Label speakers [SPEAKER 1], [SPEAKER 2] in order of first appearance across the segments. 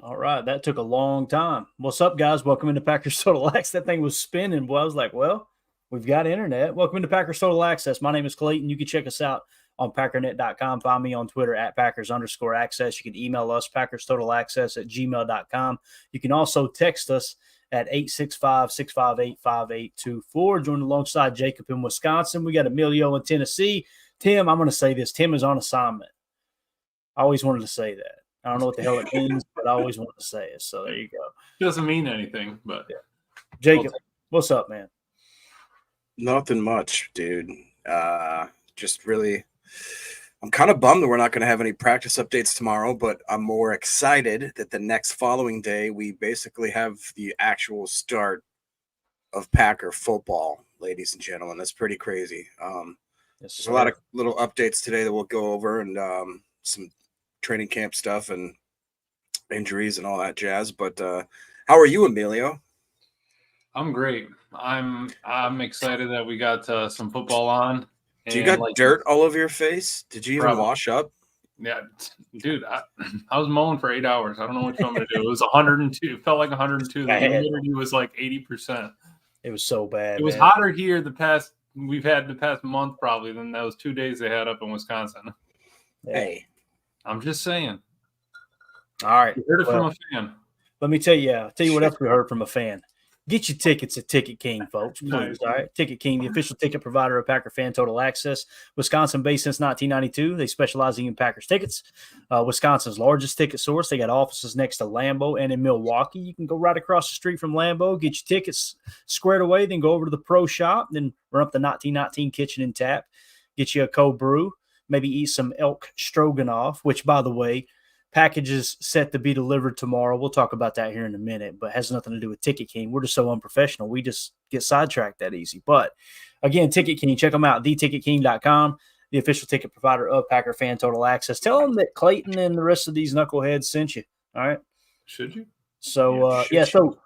[SPEAKER 1] All right, that took a long time. What's up, guys? Welcome into Packers Total Access. That thing was spinning. Well, I was like, well, we've got internet. Welcome into Packers Total Access. My name is Clayton. You can check us out on Packernet.com. Find me on Twitter at Packers_access. You can email us, PackersTotalAccess@gmail.com. You can also text us at 865-658-5824. Join alongside Jacob in Wisconsin. We got Emilio in Tennessee. Tim, I'm going to say this. Tim is on assignment. I always wanted to say that. I don't know what the hell it means, but I always wanted to say it. So there you go.
[SPEAKER 2] Doesn't mean anything, but
[SPEAKER 1] yeah. Jacob, what's up, man?
[SPEAKER 3] Nothing much, dude. Just really, I'm kind of bummed that we're not going to have any practice updates tomorrow, but I'm more excited that the next following day we basically have the actual start of Packer football, ladies and gentlemen. That's pretty crazy. There's a lot of little updates today that we'll go over, and some training camp stuff and injuries and all that jazz. But how are you, Emilio?
[SPEAKER 2] I'm great. I'm excited that we got some football on.
[SPEAKER 3] Do you got dirt all over your face? Did you even wash up?
[SPEAKER 2] Yeah, dude, I was mowing for 8 hours. I don't know what you want me to do. It was 102. It felt like 102. The humidity was like 80%.
[SPEAKER 1] It was so bad.
[SPEAKER 2] It was hotter here we've had the past month probably than those 2 days they had up in Wisconsin.
[SPEAKER 3] Hey.
[SPEAKER 2] I'm just saying.
[SPEAKER 1] All right.
[SPEAKER 2] You heard it from a fan.
[SPEAKER 1] Let me tell you what else we heard from a fan. Get your tickets at Ticket King, folks, please.
[SPEAKER 2] Nice.
[SPEAKER 1] All right. Ticket King, the official ticket provider of Packer Fan Total Access. Wisconsin-based since 1992. They specialize in Packers tickets. Wisconsin's largest ticket source. They got offices next to Lambeau and in Milwaukee. You can go right across the street from Lambeau, get your tickets squared away, then go over to the pro shop, then run up the 1919 kitchen and tap, get you a cold brew, maybe eat some elk stroganoff, which, by the way, packages set to be delivered tomorrow. We'll talk about that here in a minute, but has nothing to do with Ticket King. We're just so unprofessional. We just get sidetracked that easy. But, again, Ticket King, check them out, theticketking.com, the official ticket provider of Packer Fan Total Access. Tell them that Clayton and the rest of these knuckleheads sent you, all right?
[SPEAKER 2] Should you?
[SPEAKER 1] So, so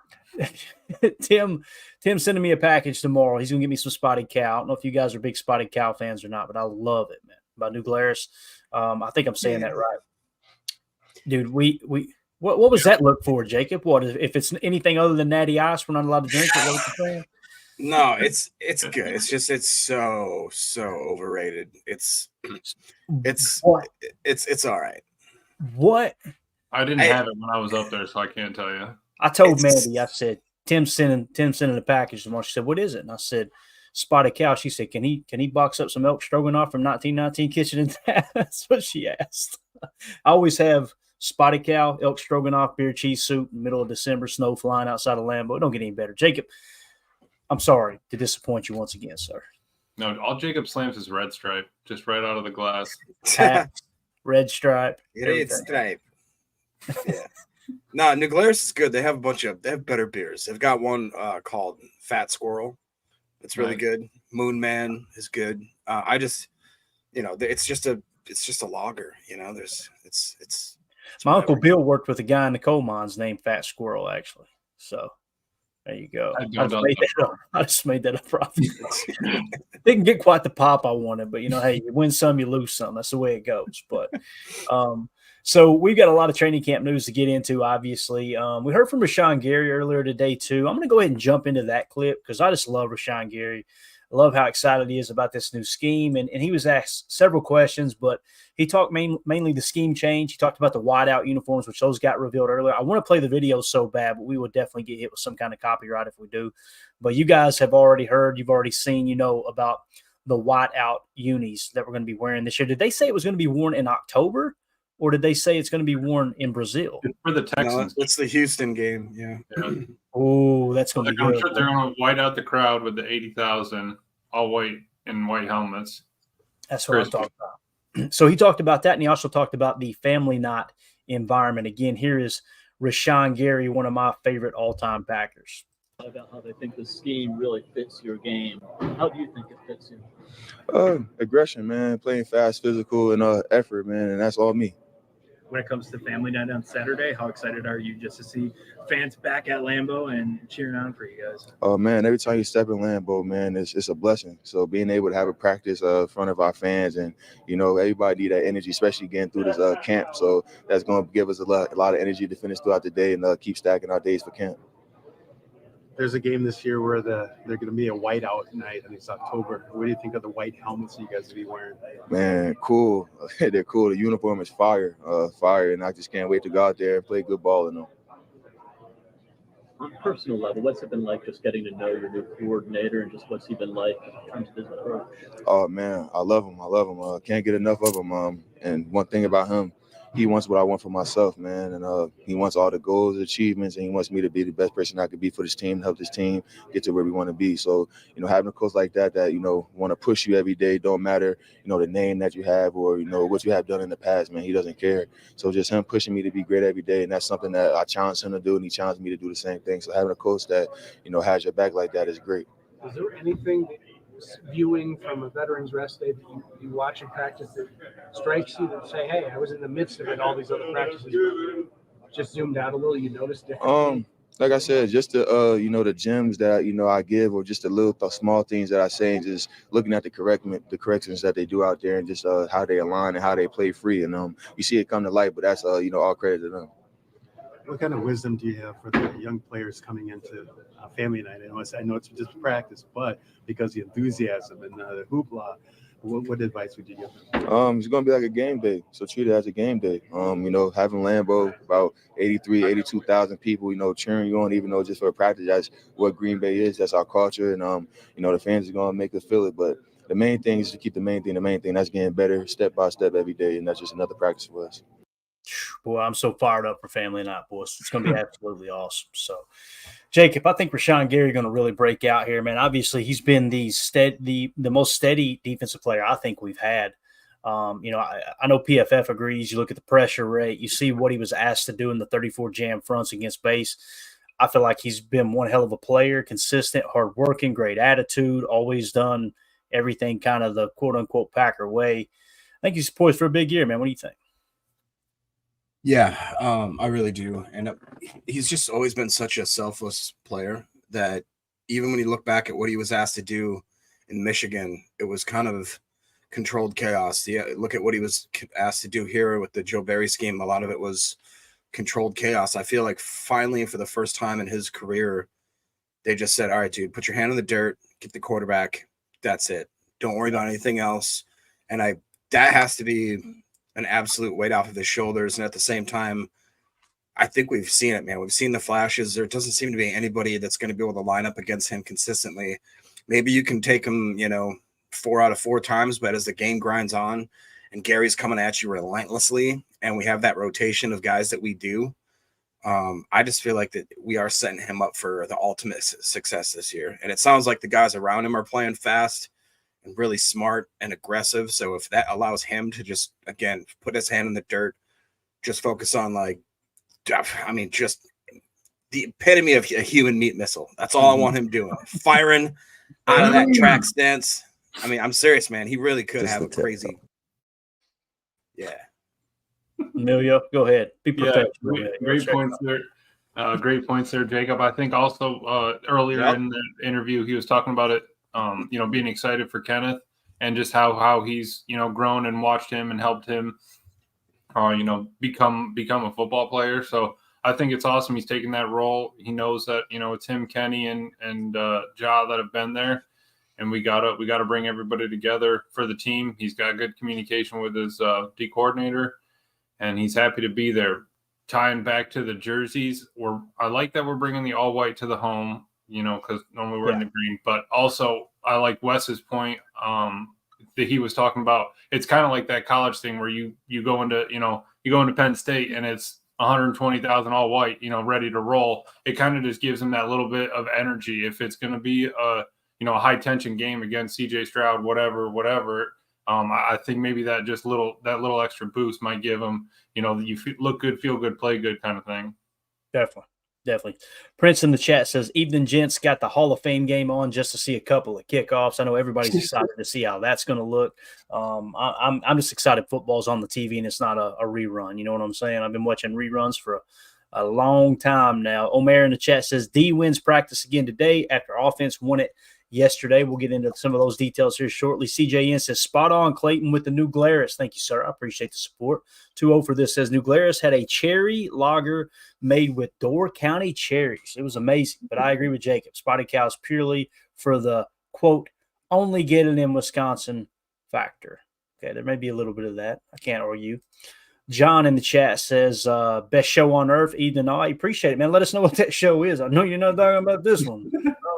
[SPEAKER 1] Tim sending me a package tomorrow. He's going to get me some Spotted Cow. I don't know if you guys are big Spotted Cow fans or not, but I love it, man. By New Glarus. I think I'm saying that right. Dude, what was that look for, Jacob? What if it's anything other than Natty Ice, we're not allowed to drink it? What was you saying?
[SPEAKER 3] No, it's good. It's just so overrated. It's all right.
[SPEAKER 1] What?
[SPEAKER 2] I didn't have it when I was up there, so I can't tell you.
[SPEAKER 1] I told Mandy, I said, Tim's sending a package tomorrow. She said, what is it? And I said, Spotted Cow. She said, can he box up some elk stroganoff from 1919 kitchen and tap? That's what she asked. I always have Spotted Cow, elk stroganoff, beer cheese soup in the middle of December, snow flying outside of Lambeau. It don't get any better. Jacob, I'm sorry to disappoint you once again, sir.
[SPEAKER 2] No, all Jacob slams is Red Stripe, just right out of the glass.
[SPEAKER 1] Red Stripe.
[SPEAKER 3] Red Stripe. Yeah. No, New Glarus is good. They have they have better beers. They've got one called Fat Squirrel. It's really good. Moon Man is good. I just, it's just a lager. It's
[SPEAKER 1] my Uncle Bill worked with a guy in the coal mines named Fat Squirrel, actually. So there you go. I just made that up. Didn't get quite the pop I wanted, but hey, you win some, you lose some. That's the way it goes. But so we've got a lot of training camp news to get into, obviously. We heard from Rashawn Gary earlier today, too. I'm going to go ahead and jump into that clip because I just love Rashawn Gary. I love how excited he is about this new scheme. And he was asked several questions, but he talked mainly the scheme change. He talked about the whiteout uniforms, which those got revealed earlier. I want to play the video so bad, but we will definitely get hit with some kind of copyright if we do. But you guys have already heard, you've already seen, about the whiteout unis that we're going to be wearing this year. Did they say it was going to be worn in October? Or did they say it's going to be worn in Brazil?
[SPEAKER 2] For the Texans.
[SPEAKER 3] No, it's the Houston game, yeah.
[SPEAKER 1] Oh, that's going to be good.
[SPEAKER 2] I'm sure they're going to white out the crowd with the 80,000 all white in white helmets.
[SPEAKER 1] That's what I'm talking about. So he talked about that, and he also talked about the family knot environment. Again, here is Rashawn Gary, one of my favorite all-time Packers.
[SPEAKER 4] About how they think the scheme really fits your game. How do you think it fits you?
[SPEAKER 5] Aggression, man. Playing fast, physical, and effort, man. And that's all me. when it comes to family night on Saturday? How excited are you just to see fans back at Lambeau and cheering on for you guys?
[SPEAKER 6] Oh man, every time you step in Lambeau, man, it's a blessing. So being able to have a practice in front of our fans, and everybody need that energy, especially getting through this camp. So that's going to give us a lot of energy to finish throughout the day and keep stacking our days for camp.
[SPEAKER 7] There's a game this year where they're going to be a whiteout night, and it's October. What do you think of the white helmets you guys will be wearing?
[SPEAKER 6] Man, cool. They're cool. The uniform is fire, and I just can't wait to go out there and play good ball in them.
[SPEAKER 4] On a personal level, what's it been like just getting to know your new coordinator, and just what's he been like in terms of his approach?
[SPEAKER 6] Oh man, I love him. Can't get enough of him. And one thing about him, he wants what I want for myself, man. And he wants all the goals, achievements, and he wants me to be the best person I could be for this team, help this team get to where we want to be. So, having a coach like that want to push you every day, don't matter, the name that you have or, what you have done in the past, man, he doesn't care. So just him pushing me to be great every day. And that's something that I challenge him to do, and he challenged me to do the same thing. So having a coach that, has your back like that is great.
[SPEAKER 8] Is there anything that viewing from a veterans rest day that you watch in practice that strikes you that say, hey, I was in the midst of it, all these other practices, just zoomed out a little, you noticed differently?
[SPEAKER 6] Like I said, just the the gems that I give, or just the small things that I say, and just looking at the corrections that they do out there, and just how they align and how they play free, and you see it come to light. But that's all credit to them.
[SPEAKER 7] What kind of wisdom do you have for the young players coming into family night? I know it's just practice, but because the enthusiasm and the hoopla, what advice would you give them?
[SPEAKER 6] It's going to be like a game day, so treat it as a game day. Having Lambeau, about 82,000 people, cheering you on, even though just for practice, that's what Green Bay is. That's our culture, and the fans are going to make us feel it. But the main thing is to keep the main thing. That's getting better step by step every day, and that's just another practice for us.
[SPEAKER 1] Boy, I'm so fired up for family night, boys. It's going to be absolutely awesome. So, Jacob, I think Rashawn Gary going to really break out here, man. Obviously, he's been the most steady defensive player I think we've had. I know PFF agrees. You look at the pressure rate, you see what he was asked to do in the 34 jam fronts against base. I feel like he's been one hell of a player, consistent, hardworking, great attitude, always done everything kind of the quote-unquote Packer way. I think he's poised for a big year, man. What do you think?
[SPEAKER 3] Yeah, I really do. And he's just always been such a selfless player that even when you look back at what he was asked to do in Michigan, it was kind of controlled chaos. Look at what he was asked to do here with the Joe Barry scheme. A lot of it was controlled chaos. I feel like finally, for the first time in his career, they just said, all right, dude, put your hand in the dirt, get the quarterback. That's it. Don't worry about anything else. And that has to be an absolute weight off of his shoulders. And at the same time, I think we've seen it, man. We've seen the flashes. There doesn't seem to be anybody that's going to be able to line up against him consistently. Maybe you can take him, 4 out of 4 times, but as the game grinds on and Gary's coming at you relentlessly, and we have that rotation of guys that we do, I just feel like that we are setting him up for the ultimate success this year. And it sounds like the guys around him are playing fast and really smart and aggressive. So if that allows him to just, again, put his hand in the dirt, just focus on just the epitome of a human meat missile. That's all I want him doing. Firing out of that track stance. I'm serious, man. He really could just have a crazy. Yeah.
[SPEAKER 1] Emilio, go ahead. Be prepared.
[SPEAKER 2] Great points there. Great points there, Jacob. I think also earlier in the interview, he was talking about it, being excited for Kenneth and just how he's, grown and watched him and helped him, become a football player. So I think it's awesome. He's taking that role. He knows that, it's him, Kenny, and Ja that have been there. And we gotta bring everybody together for the team. He's got good communication with his D coordinator, and he's happy to be there. Tying back to the jerseys, I like that we're bringing the all white to the home, because normally we're in the green. But also, I like Wes's point that he was talking about. It's kind of like that college thing where you go into Penn State and it's 120,000 all white, ready to roll. It kind of just gives them that little bit of energy. If it's going to be a high tension game against CJ Stroud, whatever. I think maybe that little extra boost might give them, you look good, feel good, play good kind of thing.
[SPEAKER 1] Definitely. Definitely. Prince in the chat says, Evening Gents, got the Hall of Fame game on just to see a couple of kickoffs. I know everybody's excited to see how that's going to look. I'm just excited football's on the TV and it's not a rerun. You know what I'm saying? I've been watching reruns for a long time now. Omer in the chat says, D wins practice again today after offense won it yesterday. We'll get into some of those details here shortly. CJN says, spot on, Clayton, with the New Glarus. Thank you, sir. I appreciate the support. 2-0 for this says, New Glarus had a cherry lager made with Door County cherries. It was amazing, but I agree with Jacob. Spotted Cows purely for the, quote, only get it in Wisconsin factor. Okay, there may be a little bit of that. I can't argue. John in the chat says, best show on earth, Eden. I appreciate it, man. Let us know what that show is. I know you're not talking about this one.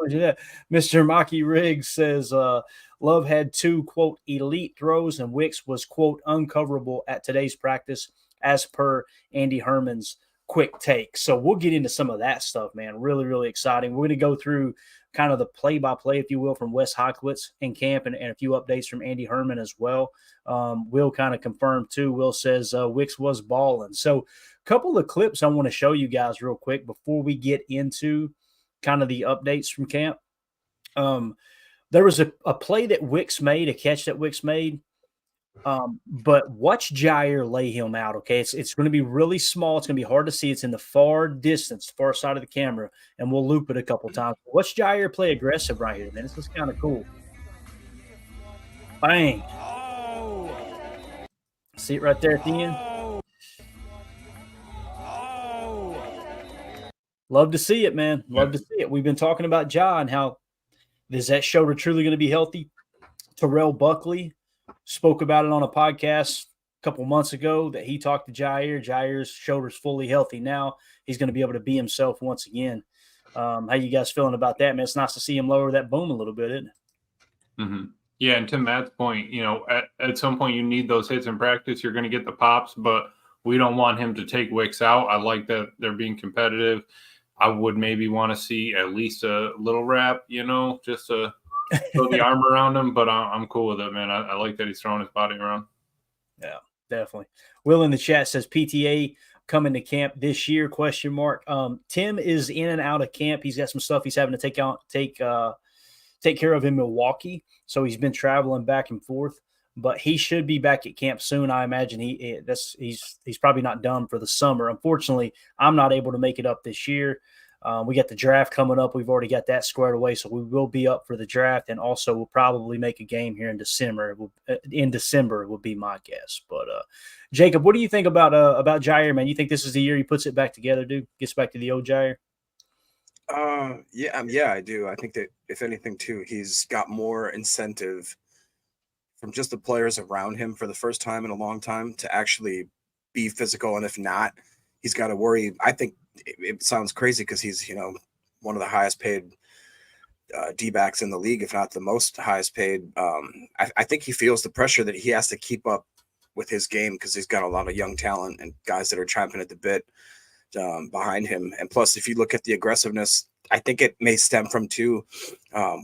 [SPEAKER 1] Mr. Maki Riggs says, Love had 2, quote, elite throws, and Wicks was, quote, uncoverable at today's practice, as per Andy Herman's quick take. So we'll get into some of that stuff, man. Really, really exciting. We're going to go through kind of the play-by-play, if you will, from Wes Hocklitz in camp and a few updates from Andy Herman as well. Will kind of confirm, too. Will says Wicks was balling. So a couple of clips I want to show you guys real quick before we get into kind of the updates from camp. There was a play that Wicks made, a catch that Wicks made. But watch Jair lay him out, okay? It's going to be really small. It's going to be hard to see. It's in the far distance, far side of the camera, and we'll loop it a couple times. Watch Jair play aggressive right here, man. This is kind of cool. Bang. See it right there at the end? Love to see it, man. Love to see it. We've been talking about Ja and how is that shoulder truly going to be healthy? Terrell Buckley spoke about it on a podcast a couple months ago that he talked to Jair. Jair's shoulder's fully healthy now. He's going to be able to be himself once again. How you guys feeling about that, man? It's nice to see him lower that boom a little bit, isn't it?
[SPEAKER 2] Mm-hmm. Yeah, and to Matt's point, at some point you need those hits in practice. You're going to get the pops, but we don't want him to take Wicks out. I like that they're being competitive. I would maybe want to see at least a little wrap, just to throw the arm around him, but I'm cool with it, man. I like that he's throwing his body around. Yeah,
[SPEAKER 1] definitely. Will in the chat says PTA coming to camp this year, ? Tim is in and out of camp. He's got some stuff he's having to take care of in Milwaukee, so he's been traveling back and forth, but he should be back at camp soon. I imagine he's probably not done for the summer. Unfortunately, I'm not able to make it up this year. We got the draft coming up. We've already got that squared away, so we will be up for the draft, and also we'll probably make a game here in December. Would be my guess. But Jacob, what do you think about Jair, man? You think this is the year he puts it back together, dude? Gets back to the old Jair?
[SPEAKER 3] Yeah, I do. I think that if anything, too, he's got more incentive from just the players around him for the first time in a long time to actually be physical, and if not, he's got to worry. I think it sounds crazy because he's, one of the highest paid D-backs in the league, if not the most highest paid. I think he feels the pressure that he has to keep up with his game because he's got a lot of young talent and guys that are champing at the bit behind him. And plus, if you look at the aggressiveness, I think it may stem from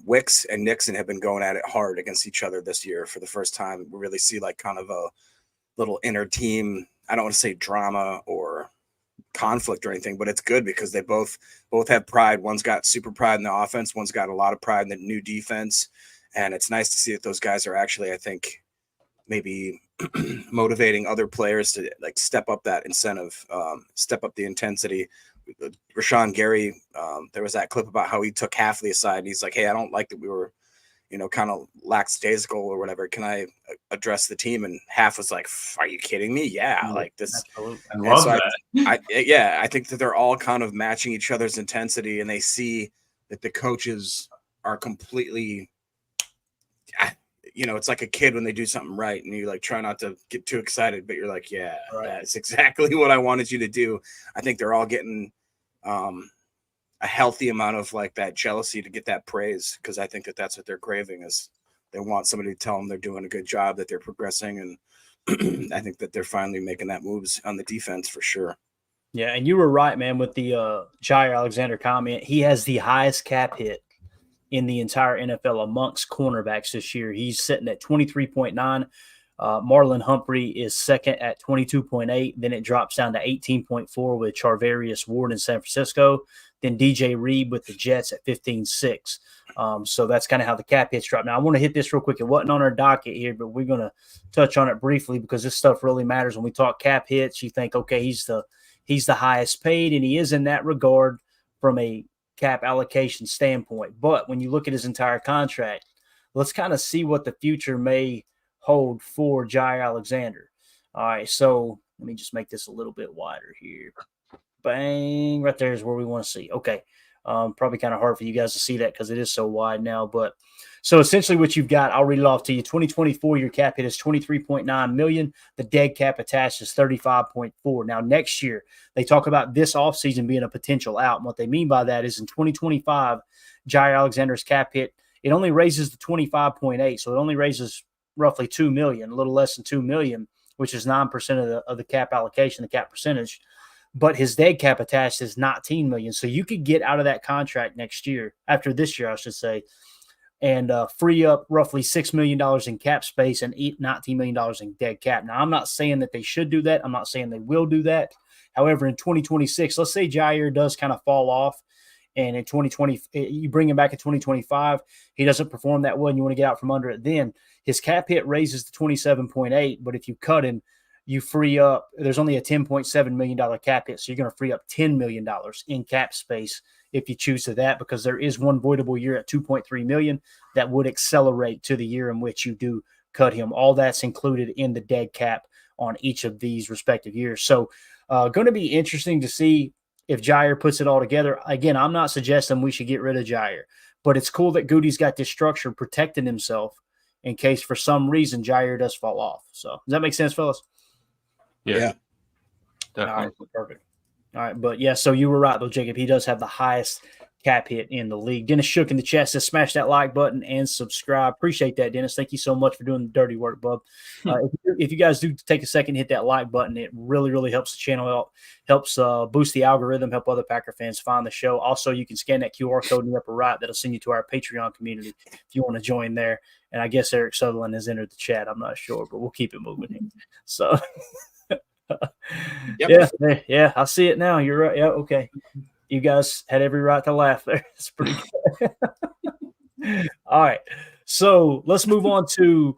[SPEAKER 3] Wicks and Nixon have been going at it hard against each other this year for the first time. We really see like kind of a little inner team, I don't want to say drama or conflict or anything, but it's good because they both have pride. One's got super pride in the offense, one's got a lot of pride in the new defense, and it's nice to see that those guys are actually, I think, maybe motivating other players to like step up that incentive, step up the intensity. Rashawn Gary, there was that clip about how he took Hafley aside and he's like, hey, I don't like that we were kind of lackadaisical or whatever. Can I address the team? And Half was like, are you kidding me? Yeah. Like this.
[SPEAKER 2] Absolutely. I love that.
[SPEAKER 3] I think that they're all kind of matching each other's intensity and they see that the coaches are completely, it's like a kid when they do something right and you like try not to get too excited, but you're like, yeah, right. That's exactly what I wanted you to do. I think they're all getting, a healthy amount of like that jealousy to get that praise because I think that that's what they're craving is they want somebody to tell them they're doing a good job, that they're progressing, and I think that they're finally making that moves on the defense for sure.
[SPEAKER 1] Yeah, and you were right, man, with the Jair Alexander comment. He has the highest cap hit in the entire NFL amongst cornerbacks this year. He's sitting at 23.9. Marlon Humphrey is second at 22.8. Then it drops down to 18.4 with Charvarius Ward in San Francisco. Then DJ Reed with the Jets at 15.6. So that's kind of how the cap hits drop. Now, I want to hit this real quick. It wasn't on our docket here, but we're going to touch on it briefly because this stuff really matters. When we talk cap hits, you think, okay, he's the highest paid, and he is in that regard from a cap allocation standpoint. But when you look at his entire contract, let's kind of see what the future may hold for Jaire Alexander. All right, so let me just make this a little bit wider here. Bang, right there is where we want to see. Okay, probably kind of hard for you guys to see that because it is so wide now. But so essentially what you've got, I'll read it off to you. 2024, your cap hit is $23.9 million. The dead cap attached is $35.4. Now, next year, they talk about this offseason being a potential out. And what they mean by that is in 2025, Jaire Alexander's cap hit, it only raises to 25.8. So it only raises roughly $2 million, a little less than $2 million, which is 9% of the cap allocation, the cap percentage. But his dead cap attached is $19 million. So you could get out of that contract next year, after this year, I should say, and free up roughly $6 million in cap space and $19 million in dead cap. Now, I'm not saying that they should do that. I'm not saying they will do that. However, in 2026, let's say Jaire does kind of fall off, and in 2020, you bring him back in 2025, he doesn't perform that well, and you want to get out from under it, then his cap hit raises to 27.8, but if you cut him, you free up, there's only a $10.7 million cap hit, so you're going to free up $10 million in cap space if you choose to that, because there is one voidable year at $2.3 million that would accelerate to the year in which you do cut him. All that's included in the dead cap on each of these respective years. So going to be interesting to see if Jaire puts it all together. Again, I'm not suggesting we should get rid of Jaire, but it's cool that Goody's got this structure protecting himself in case for some reason Jaire does fall off. So does that make sense, fellas?
[SPEAKER 2] Yeah. Definitely.
[SPEAKER 1] All right, perfect. All right, but yeah, so you were right though, Jacob. He does have the highest cap hit in the league. Dennis Shook in the chat says, smash that like button and subscribe. Appreciate that, Dennis. Thank you so much for doing the dirty work, bub. If you guys do take a second, hit that like button. It really, really helps the channel out, helps boost the algorithm, help other Packer fans find the show. Also, you can scan that QR code in the upper right. That'll send you to our Patreon community if you want to join there. And I guess Eric Sutherland has entered the chat. I'm not sure, but we'll keep it moving here. So
[SPEAKER 3] Yep.
[SPEAKER 1] Yeah, I see it now. You're right. Yeah, okay. You guys had every right to laugh there. It's pretty good. All right. So let's move on to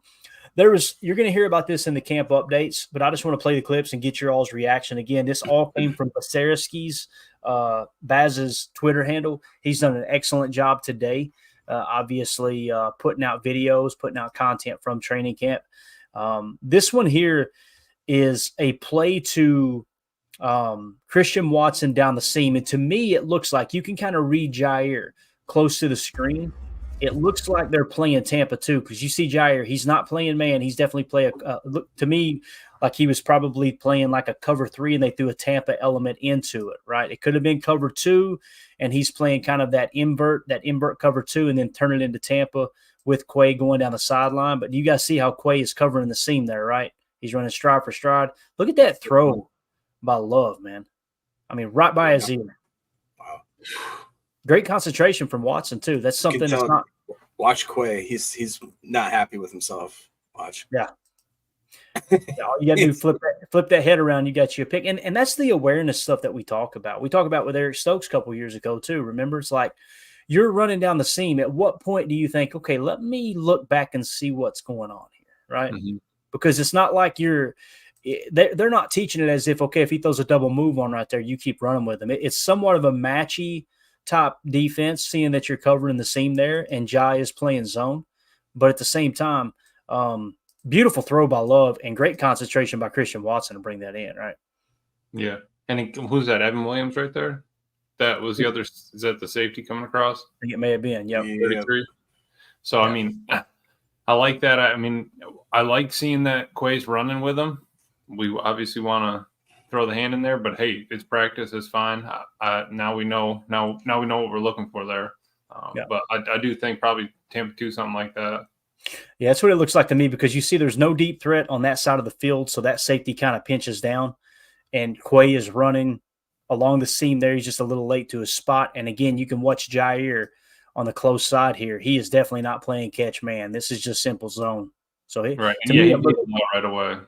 [SPEAKER 1] you're going to hear about this in the camp updates, but I just want to play the clips and get your all's reaction. Again, this all came from Basariski's, Baz's Twitter handle. He's done an excellent job today. Obviously putting out videos, putting out content from training camp. This one here is a play to Christian Watson down the seam. And to me, it looks like you can kind of read Jaire close to the screen. It looks like they're playing Tampa too, because you see Jaire, he's not playing man. He's definitely playing look to me like he was probably playing like a cover 3 and they threw a Tampa element into it, right? It could have been cover 2 and he's playing kind of that invert cover 2 and then turn it into Tampa with Quay going down the sideline. But you guys see how Quay is covering the seam there, right? He's running stride for stride. Look at that throw by Love, man. I mean, right by his ear.
[SPEAKER 3] Wow.
[SPEAKER 1] Great concentration from Watson, too. That's something that's not.
[SPEAKER 3] Watch Quay. He's not happy with himself. Watch.
[SPEAKER 1] Yeah. All you got to do is flip that head around. You got your pick. And that's the awareness stuff that we talk about. We talk about with Eric Stokes a couple years ago, too. Remember, it's like you're running down the seam. At what point do you think, okay, let me look back and see what's going on here, right? Mm-hmm. Because it's not like they're not teaching it as if, okay, if he throws a double move on right there, you keep running with him. It's somewhat of a matchy top defense, seeing that you're covering the seam there and Jai is playing zone. But at the same time, beautiful throw by Love and great concentration by Christian Watson to bring that in, right?
[SPEAKER 2] Yeah. And who's that? Evan Williams right there? That was the other – is that the safety coming across?
[SPEAKER 1] I think it may have been, yep.
[SPEAKER 2] 33. So, I mean – I like that. I mean, I like seeing that Quay's running with him. We obviously want to throw the hand in there, but hey, it's practice. It's fine. Now we know. Now we know what we're looking for there. But I do think probably Tampa 2, something like that.
[SPEAKER 1] Yeah, that's what it looks like to me, because you see there's no deep threat on that side of the field, so that safety kind of pinches down, and Quay is running along the seam there. He's just a little late to his spot, and again, you can watch Jaire on the close side here. He is definitely not playing catch man. This is just simple zone. So he,
[SPEAKER 2] right,
[SPEAKER 1] to
[SPEAKER 2] yeah,
[SPEAKER 1] me,
[SPEAKER 2] he
[SPEAKER 1] it looked,
[SPEAKER 2] did right away.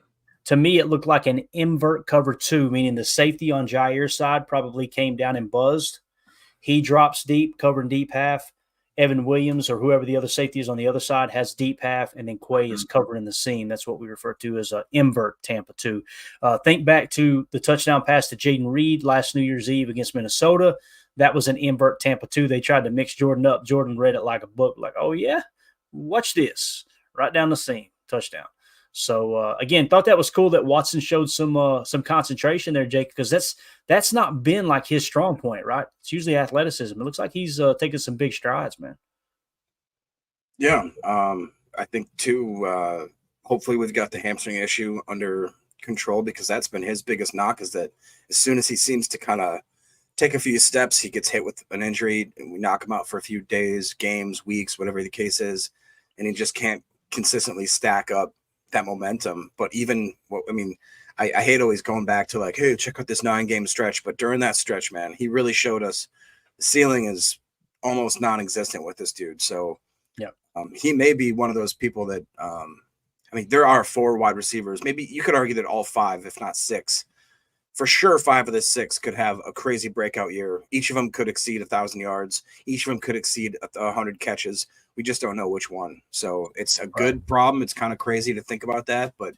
[SPEAKER 1] to me, it looked like an invert cover 2, meaning the safety on Jair's side probably came down and buzzed. He drops deep, covering deep half. Evan Williams or whoever the other safety is on the other side has deep half, and then Quay is covering the seam. That's what we refer to as an invert Tampa 2. Think back to the touchdown pass to Jaden Reed last New Year's Eve against Minnesota. That was an invert Tampa 2. They tried to mix Jordan up. Jordan read it like a book, like, oh, yeah, watch this. Right down the seam, touchdown. So, again, thought that was cool that Watson showed some concentration there, Jake, because that's not been like his strong point, right? It's usually athleticism. It looks like he's taking some big strides, man.
[SPEAKER 3] Yeah, I think, too, hopefully we've got the hamstring issue under control, because that's been his biggest knock, is that as soon as he seems to kind of take a few steps, he gets hit with an injury, and we knock him out for a few days, games, weeks, whatever the case is, and he just can't consistently stack up that momentum. But even I hate always going back to like, hey, check out this 9-game stretch, but during that stretch, man, he really showed us the ceiling is almost non-existent with this dude. So
[SPEAKER 1] yeah,
[SPEAKER 3] he may be one of those people that there are 4 wide receivers, maybe you could argue that all 5, if not 6, for sure 5 of the 6 could have a crazy breakout year. Each of them could exceed 1,000 yards. Each of them could exceed 100 catches. We just don't know which one. So it's a good problem. It's kind of crazy to think about that, but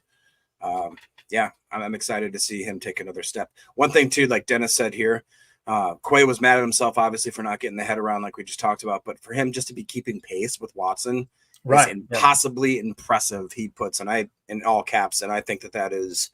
[SPEAKER 3] yeah, I'm excited to see him take another step. One thing too, like Dennis said here, Quay was mad at himself, obviously, for not getting the head around like we just talked about, but for him just to be keeping pace with Watson is impossibly impressive. He puts, and I, in all caps, and I think that is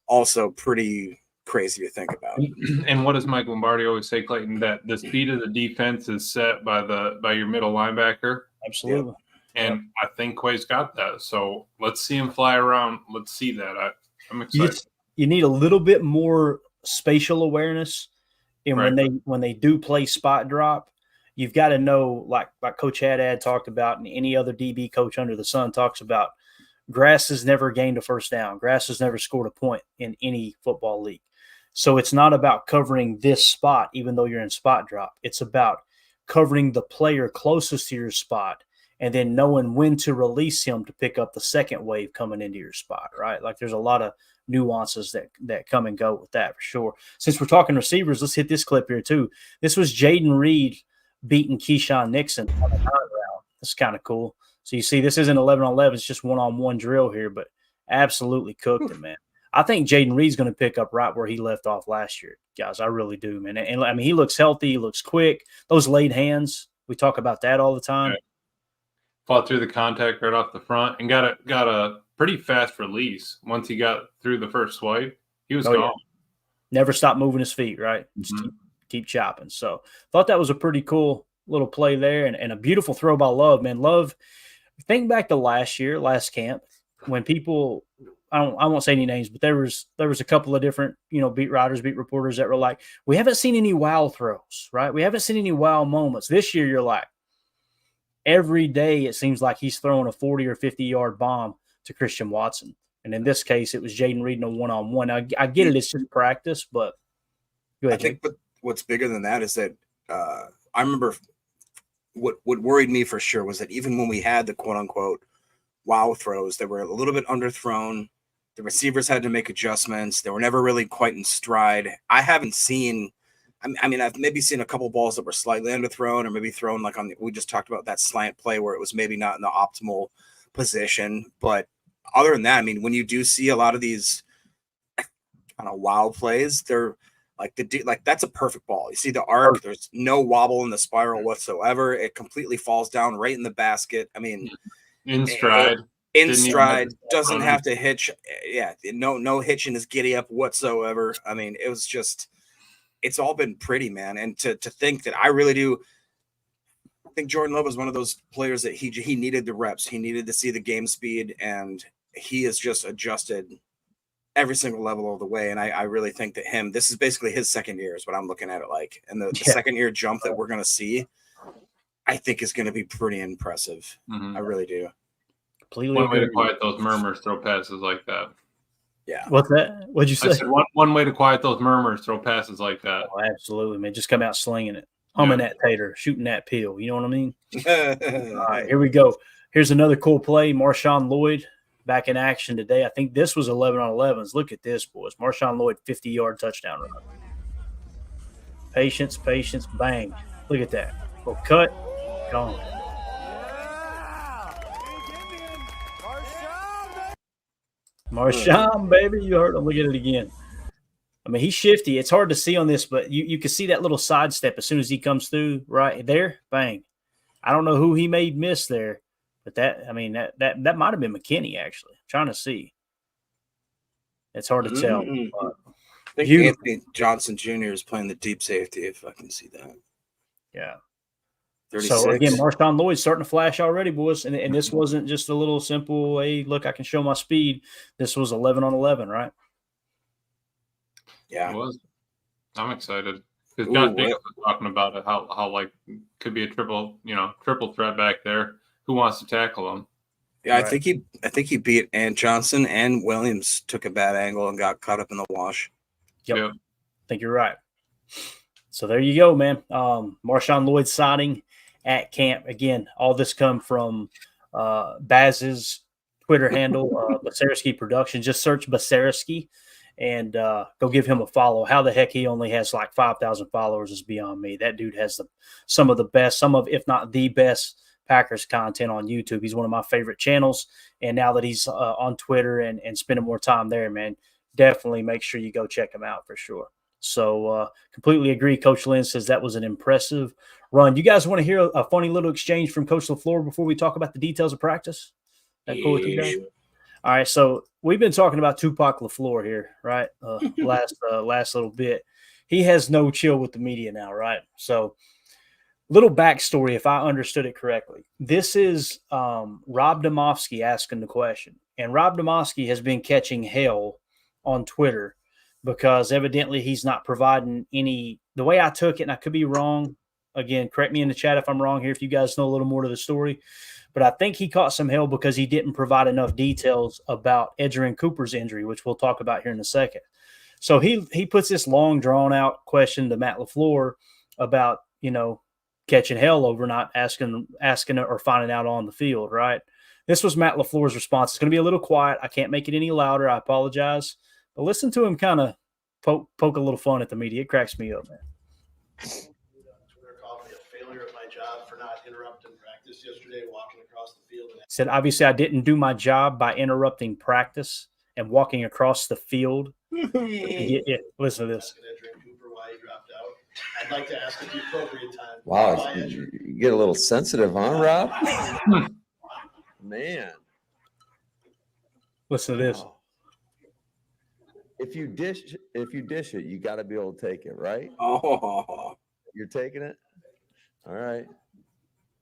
[SPEAKER 3] also pretty crazy to think about.
[SPEAKER 2] And what does Mike Lombardi always say, Clayton? That the speed of the defense is set by your middle linebacker.
[SPEAKER 1] Absolutely.
[SPEAKER 2] And I think Quay's got that. So let's see him fly around. Let's see that. I'm excited.
[SPEAKER 1] You need a little bit more spatial awareness, and when they do play spot drop, you've got to know, like Coach Haddad talked about, and any other DB coach under the sun talks about, grass has never gained a first down. Grass has never scored a point in any football league. So it's not about covering this spot, even though you're in spot drop. It's about covering the player closest to your spot and then knowing when to release him to pick up the second wave coming into your spot, right? Like there's a lot of nuances that come and go with that for sure. Since we're talking receivers, let's hit this clip here too. This was Jaden Reed beating Keyshawn Nixon on the 9 round. That's kind of cool. So you see, this isn't 11-on-11. It's just one-on-one drill here, but absolutely cooked him, man. I think Jaden Reed's going to pick up right where he left off last year, guys. I really do, man. And I mean, he looks healthy. He looks quick. Those laid hands, we talk about that all the time.
[SPEAKER 2] Right. Fought through the contact right off the front and got a pretty fast release. Once he got through the first swipe, he was gone. Yeah.
[SPEAKER 1] Never stopped moving his feet, right? Just keep chopping. So thought that was a pretty cool little play there and a beautiful throw by Love, man. Love, think back to last camp when people – I won't say any names, but there was a couple of different, beat writers, beat reporters that were like, we haven't seen any wow throws, right? We haven't seen any wow moments. This year, you're like, every day it seems like he's throwing a 40 or 50-yard bomb to Christian Watson. And in this case, it was Jaden Reed in a one-on-one. I get it. It's just practice, but go ahead.
[SPEAKER 3] I think what's bigger than that is that I remember what worried me for sure was that even when we had the quote-unquote wow throws, they were a little bit underthrown. The receivers had to make adjustments. They were never really quite in stride. I haven't seen – I mean, I've maybe seen a couple balls that were slightly underthrown or maybe thrown like we just talked about that slant play where it was maybe not in the optimal position. But other than that, I mean, when you do see a lot of these kind of wow plays, they're like that's a perfect ball. You see the arc. There's no wobble in the spiral whatsoever. It completely falls down right in the basket. I mean –
[SPEAKER 2] in stride.
[SPEAKER 3] Doesn't have to hitch. Yeah, no hitch in his giddy up whatsoever. I mean, it was just, it's all been pretty, man. And to think that I really do think Jordan Love was one of those players that he needed the reps. He needed to see the game speed, and he has just adjusted every single level of the way. And I really think that this is basically his second year is what I'm looking at it like. And the second year jump that we're going to see, I think is going to be pretty impressive. I really do.
[SPEAKER 2] One way to quiet those murmurs, throw passes like that.
[SPEAKER 3] Yeah.
[SPEAKER 1] What's that? What'd you say?
[SPEAKER 2] I said one way to quiet those murmurs, throw passes like that.
[SPEAKER 1] Oh, absolutely, man. Just come out slinging it. Humming that tater, shooting that peel. You know what I mean? All right, here we go. Here's another cool play. Marshawn Lloyd back in action today. I think this was 11 on 11s. Look at this, boys. Marshawn Lloyd, 50-yard touchdown run. Patience, bang. Look at that. Little cut, gone. Marshawn, baby, you heard him. Look at it again. I mean, he's shifty. It's hard to see on this, but you can see that little sidestep as soon as he comes through right there. Bang. I don't know who he made miss there, but that might have been McKinney, actually. I'm trying to see. It's hard to tell.
[SPEAKER 3] I think Anthony Johnson Jr. is playing the deep safety, if I can see that.
[SPEAKER 1] Yeah.
[SPEAKER 3] 36.
[SPEAKER 1] So, again, Marshawn Lloyd starting to flash already, boys. And this wasn't just a little simple, hey, look, I can show my speed. This was 11 on 11, right?
[SPEAKER 3] Yeah.
[SPEAKER 2] It was. I'm excited. Because Josh Jacobs was talking about it, how like could be a triple threat back there. Who wants to tackle him?
[SPEAKER 3] Yeah, right. I think he beat Ant Johnson, and Williams took a bad angle and got caught up in the wash.
[SPEAKER 1] Yep. I think you're right. So there you go, man. Marshawn Lloyd signing at camp. Again, all this come from Baz's Twitter handle, Basarski Productions. Just search Basarski and go give him a follow. How the heck he only has like 5,000 followers is beyond me. That dude has some of the best, if not the best, Packers content on YouTube. He's one of my favorite channels. And now that he's on Twitter and spending more time there, man, definitely make sure you go check him out for sure. So completely agree. Coach Lynn says that was an impressive run. You guys want to hear a funny little exchange from Coach LaFleur before we talk about the details of practice? That cool with you guys? All right, so we've been talking about Tupac LaFleur here, right? Last little bit. He has no chill with the media now, right? So little backstory, if I understood it correctly. This is Rob Demovsky asking the question. And Rob Demovsky has been catching hell on Twitter because evidently he's not providing any – the way I took it, and I could be wrong. Again, correct me in the chat if I'm wrong here, if you guys know a little more to the story. But I think he caught some hell because he didn't provide enough details about Edgerrin Cooper's injury, which we'll talk about here in a second. So he puts this long, drawn-out question to Matt LaFleur about, catching hell over not asking or finding out on the field, right? This was Matt LaFleur's response. It's going to be a little quiet. I can't make it any louder. I apologize. But listen to him kind of poke a little fun at the media. It cracks me up, man.
[SPEAKER 9] Twitter called me a failure at my job for not interrupting practice yesterday, walking across the field.
[SPEAKER 1] He said, obviously, I didn't do my job by interrupting practice and walking across the field. Yeah, listen to this.
[SPEAKER 9] Why he dropped out. I'd like to ask at the appropriate time.
[SPEAKER 10] Wow, you get a little sensitive, huh, Rob? Man.
[SPEAKER 1] Listen to this.
[SPEAKER 10] If you dish it, you got to be able to take it, right?
[SPEAKER 3] Oh,
[SPEAKER 10] you're taking it? All right.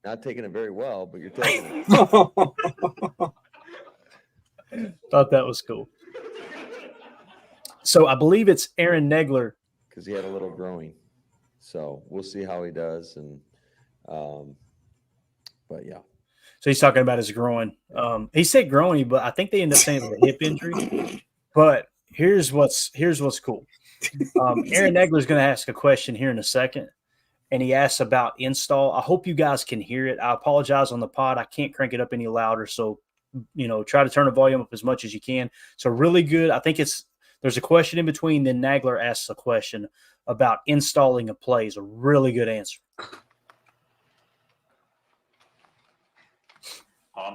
[SPEAKER 10] Not taking it very well, but you're taking it.
[SPEAKER 1] Thought that was cool. So I believe it's Aaron Negler.
[SPEAKER 10] Because he had a little growing. So we'll see how he does. And but yeah.
[SPEAKER 1] So he's talking about his groin. He said groiny, but I think they end up saying it was a hip injury. But here's what's cool. Aaron Negler is going to ask a question here in a second, and he asks about install. I hope you guys can hear it. I apologize on the pod. I can't crank it up any louder, so try to turn the volume up as much as you can. So really good. I think there's a question in between. Then Nagler asks a question about installing a play. Is a really good answer.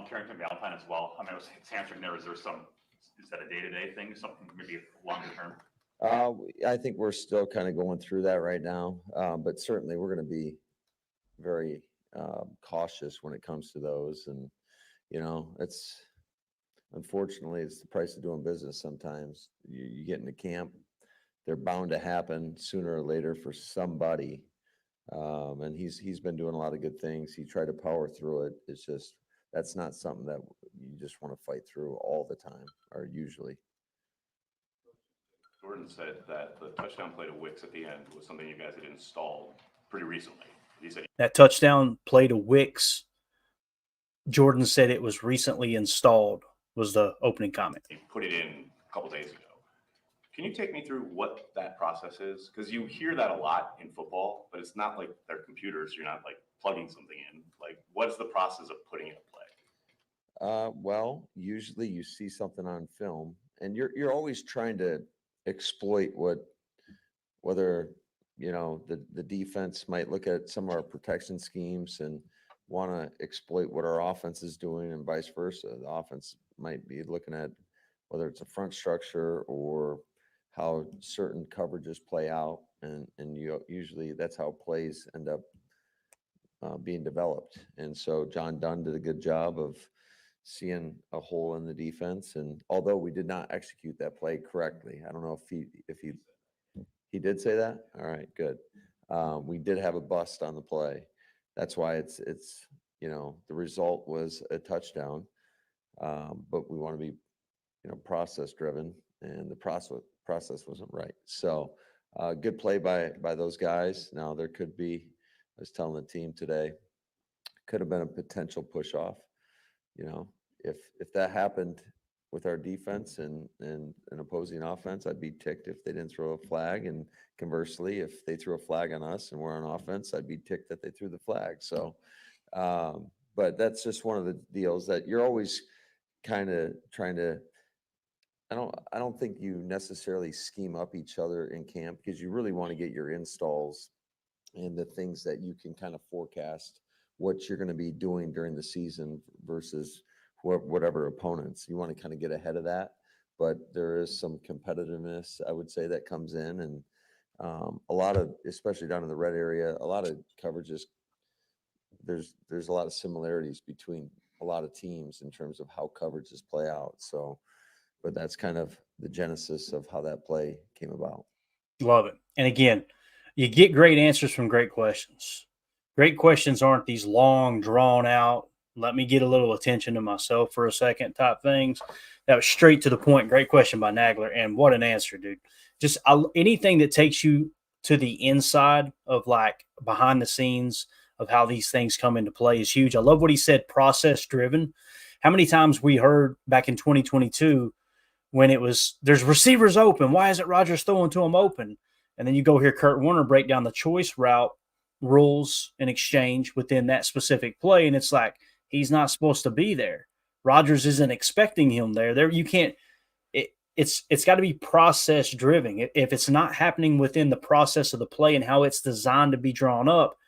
[SPEAKER 11] Carrington Valentine as well. I mean, I was answering there. Is that a day-to-day thing? Something maybe longer term?
[SPEAKER 10] I think we're still kind of going through that right now. But certainly we're going to be very cautious when it comes to those. And, unfortunately, it's the price of doing business sometimes. You get into camp, they're bound to happen sooner or later for somebody. And he's been doing a lot of good things. He tried to power through it. It's just that's not something that you just want to fight through all the time or usually.
[SPEAKER 11] Jordan said that the touchdown play to Wicks at the end was something you guys had installed pretty recently. He said
[SPEAKER 1] that touchdown play to Wicks, Jordan said it was recently installed, was the opening comment.
[SPEAKER 11] He put it in a couple days ago. Can you take me through what that process is? Because you hear that a lot in football, but it's not like they're computers. You're not like plugging something in. Like, what's the process of putting it in play?
[SPEAKER 10] Well, usually you see something on film, and you're always trying to exploit whether the defense might look at some of our protection schemes and want to exploit what our offense is doing, and vice versa. The offense might be looking at whether it's a front structure or how certain coverages play out, and usually that's how plays end up being developed. And so John Dunn did a good job of seeing a hole in the defense. And although we did not execute that play correctly, I don't know if he did say that. All right, good. We did have a bust on the play. That's why it's the result was a touchdown. But we want to be process driven, and the process wasn't right. So good play by those guys. Now there could be, I was telling the team today, could have been a potential push off. If that happened with our defense and an opposing offense, I'd be ticked if they didn't throw a flag. And conversely, if they threw a flag on us and we're on offense, I'd be ticked that they threw the flag. So, but that's just one of the deals that you're always kind of trying to. I don't think you necessarily scheme up each other in camp, because you really want to get your installs and the things that you can kind of forecast what you're going to be doing during the season versus whatever opponents. You want to kind of get ahead of that, but there is some competitiveness, I would say, that comes in, and a lot of, especially down in the red area, a lot of coverages. There's a lot of similarities between a lot of teams in terms of how coverages play out. So, but that's kind of the genesis of how that play came about.
[SPEAKER 1] Love it. And again, you get great answers from great questions. Great questions aren't these long, drawn out, let me get a little attention to myself for a second type things. That was straight to the point. Great question by Nagler. And what an answer, dude. Just anything that takes you to the inside of, like, behind the scenes of how these things come into play is huge. I love what he said, process driven. How many times we heard back in 2022 when it was, there's receivers open, why isn't Rodgers throwing to them open? And then you go hear Kurt Warner break down the choice route rules in exchange within that specific play. And it's like, he's not supposed to be there. Rodgers isn't expecting him there. There, you can't. It's got to be process driven. If it's not happening within the process of the play and how it's designed to be drawn up,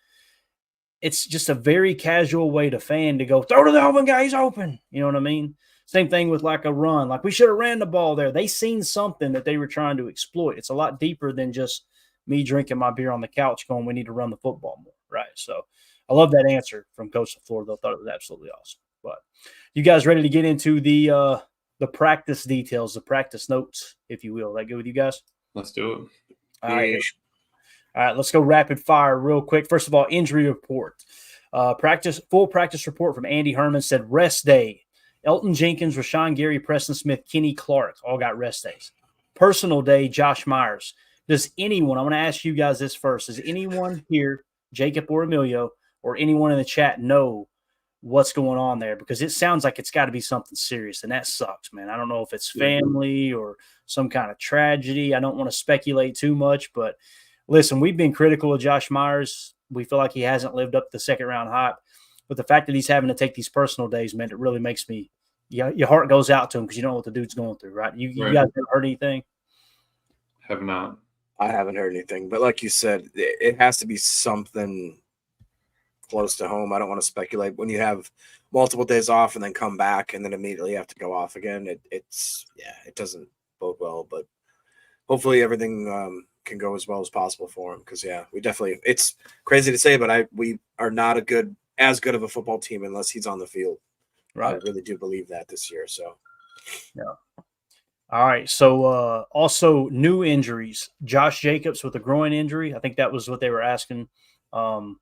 [SPEAKER 1] it's just a very casual way to fan to go throw to the open guy. He's open. You know what I mean? Same thing with like a run. Like, we should have ran the ball there. They seen something that they were trying to exploit. It's a lot deeper than just me drinking my beer on the couch going, we need to run the football more. Right. So I love that answer from Coach LaFleur, though. I thought it was absolutely awesome. But you guys ready to get into the practice details, the practice notes, if you will? That good with you guys?
[SPEAKER 2] Let's do it.
[SPEAKER 1] All right. All right, let's go rapid fire real quick. First of all, injury report. Full practice report from Andy Herman said rest day. Elton Jenkins, Rashawn Gary, Preston Smith, Kenny Clark all got rest days. Personal day, Josh Myers. Does anyone, I'm going to ask you guys this first, does anyone here, Jacob or Emilio, or anyone in the chat know what's going on there? Because it sounds like it's got to be something serious, and that sucks, man. I don't know if it's family or some kind of tragedy. I don't want to speculate too much, but listen, we've been critical of Josh Myers. We feel like he hasn't lived up to the second round hype. But the fact that he's having to take these personal days, man, it really makes me – your heart goes out to him because you don't know what the dude's going through, right? You guys ever heard anything?
[SPEAKER 2] Have not.
[SPEAKER 3] I haven't heard anything. But like you said, it has to be something close to home. I don't want to speculate. When you have multiple days off and then come back and then immediately have to go off again, it doesn't bode well. But hopefully everything can go as well as possible for him, because we definitely, it's crazy to say, but we are not as good of a football team unless he's on the field. Right. I really do believe that this year. So
[SPEAKER 1] all right. So also new injuries. Josh Jacobs with a groin injury. I think that was what they were asking in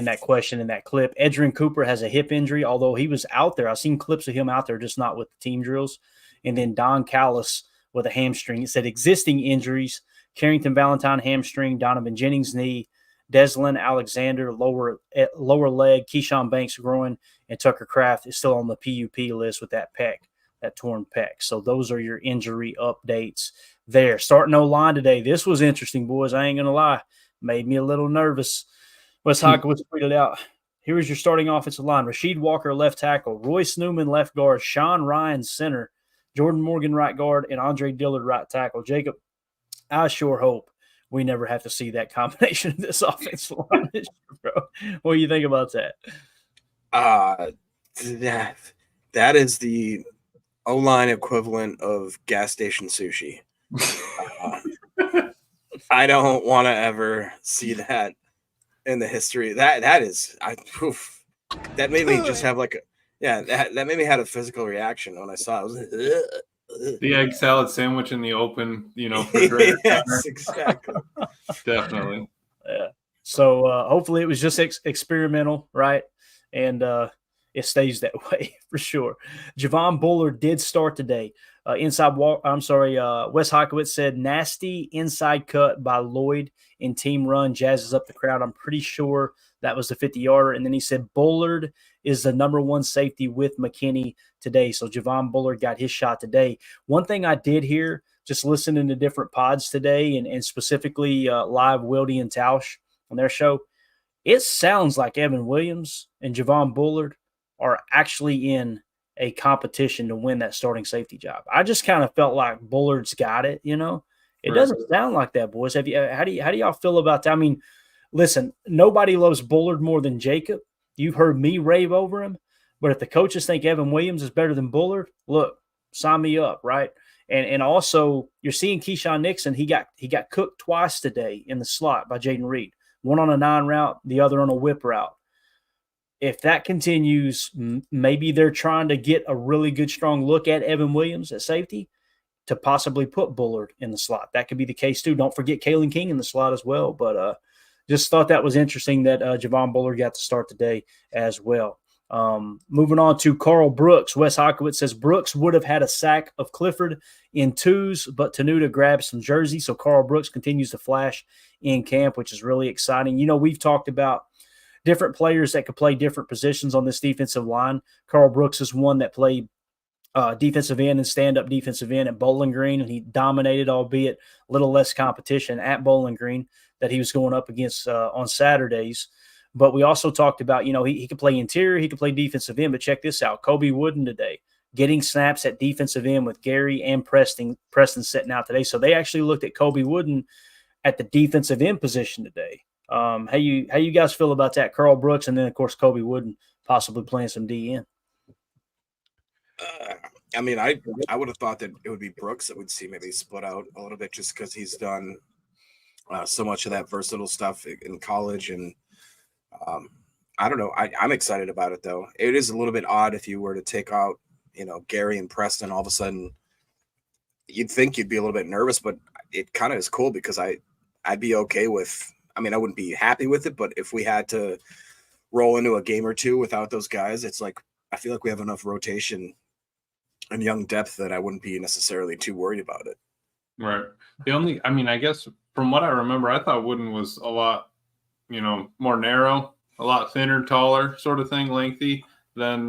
[SPEAKER 1] that question, in that clip. Edgerrin Cooper has a hip injury, although he was out there. I've seen clips of him out there, just not with the team drills. And then Don Callis with a hamstring. It said existing injuries: Carrington Valentine hamstring, Donovan Jennings knee, Deslin Alexander lower leg, Keyshawn Banks groin, and Tucker Kraft is still on the PUP list with that torn pec. So those are your injury updates there. Starting O-line today. This was interesting, boys. I ain't gonna lie, made me a little nervous. Wes Hawkins tweeted out Here is your starting offensive line: Rasheed Walker, left tackle; Royce Newman, left guard; Sean Ryan, center; Jordan Morgan, right guard; and Andre Dillard, right tackle. Jacob, I sure hope we never have to see that combination of this offensive line, bro. What do you think about that?
[SPEAKER 3] That is the O-line equivalent of gas station sushi. I don't want to ever see that in the history. That made me just have like that made me have a physical reaction when I saw it. I was like,
[SPEAKER 2] the egg salad sandwich in the open, refrigerator.
[SPEAKER 3] Yes, exactly.
[SPEAKER 2] Definitely.
[SPEAKER 1] Yeah. So hopefully it was just experimental, right? And it stays that way for sure. Javon Bullard did start today. Wes Hawkowitz said nasty inside cut by Lloyd in team run, jazzes up the crowd. I'm pretty sure that was the 50-yarder. And then he said Bullard is the number one safety with McKinney today. So Javon Bullard got his shot today. One thing I did hear, just listening to different pods today and specifically live Wildy and Tausch on their show, it sounds like Evan Williams and Javon Bullard are actually in a competition to win that starting safety job. I just kind of felt like Bullard's got it, It
[SPEAKER 2] Right.
[SPEAKER 1] doesn't sound like that, boys. How do y'all feel about that? I mean, listen, nobody loves Bullard more than Jacob. You've heard me rave over him, but if the coaches think Evan Williams is better than Bullard, look, sign me up, right? And also you're seeing Keyshawn Nixon. He got cooked twice today in the slot by Jaden Reed. One on a 9 route, the other on a whip route. If that continues, maybe they're trying to get a really good, strong look at Evan Williams at safety to possibly put Bullard in the slot. That could be the case too. Don't forget Kalen King in the slot as well. But just thought that was interesting that Javon Bullard got to start today as well. Moving on to Carl Brooks. Wes Hawkowitz says Brooks would have had a sack of Clifford in 2s, but Tenuta grabbed some jerseys. So Carl Brooks continues to flash in camp, which is really exciting. We've talked about different players that could play different positions on this defensive line. Carl Brooks is one that played defensive end and stand-up defensive end at Bowling Green, and he dominated, albeit a little less competition at Bowling Green that he was going up against on Saturdays. But we also talked about, he could play interior, he could play defensive end. But check this out, Kobe Wooden today, getting snaps at defensive end with Gary and Preston sitting out today. So they actually looked at Kobe Wooden at the defensive end position today. How you guys feel about that? Carl Brooks, and then of course Kobe Wooden possibly playing some DN.
[SPEAKER 3] I mean, I would have thought that it would be Brooks that would see maybe split out a little bit just because he's done so much of that versatile stuff in college. And I don't know. I'm excited about it, though. It is a little bit odd if you were to take out, Gary and Preston. All of a sudden, you'd think you'd be a little bit nervous, but it kind of is cool because I'd be okay with – I mean, I wouldn't be happy with it, but if we had to roll into a game or two without those guys, it's like I feel like we have enough rotation and young depth that I wouldn't be necessarily too worried about it.
[SPEAKER 2] Right. I guess from what I remember, I thought Wooden was a lot, more narrow, a lot thinner, taller sort of thing, lengthy than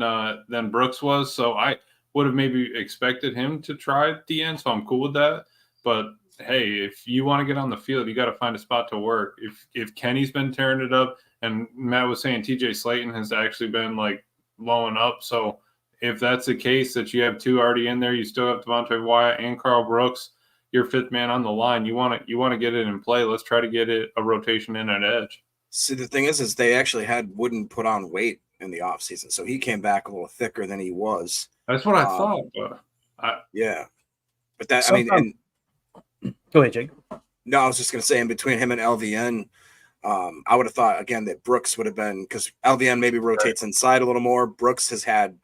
[SPEAKER 2] Brooks was. So I would have maybe expected him to try DN, so I'm cool with that. But hey, if you want to get on the field, you got to find a spot to work. If Kenny's been tearing it up, and Matt was saying TJ Slayton has actually been like blowing up. So if that's the case that you have two already in there, you still have Devontae Wyatt and Carl Brooks, your fifth man on the line. You want to get it in play. Let's try to get it a rotation in at edge.
[SPEAKER 3] See, the thing is they actually had Wooden put on weight in the offseason, so he came back a little thicker than he was.
[SPEAKER 2] That's what I thought. But
[SPEAKER 3] yeah, but that and
[SPEAKER 1] go ahead, Jake.
[SPEAKER 3] No, I was just going to say, in between him and LVN, I would have thought, again, that Brooks would have been, because LVN maybe rotates inside a little more. Brooks has had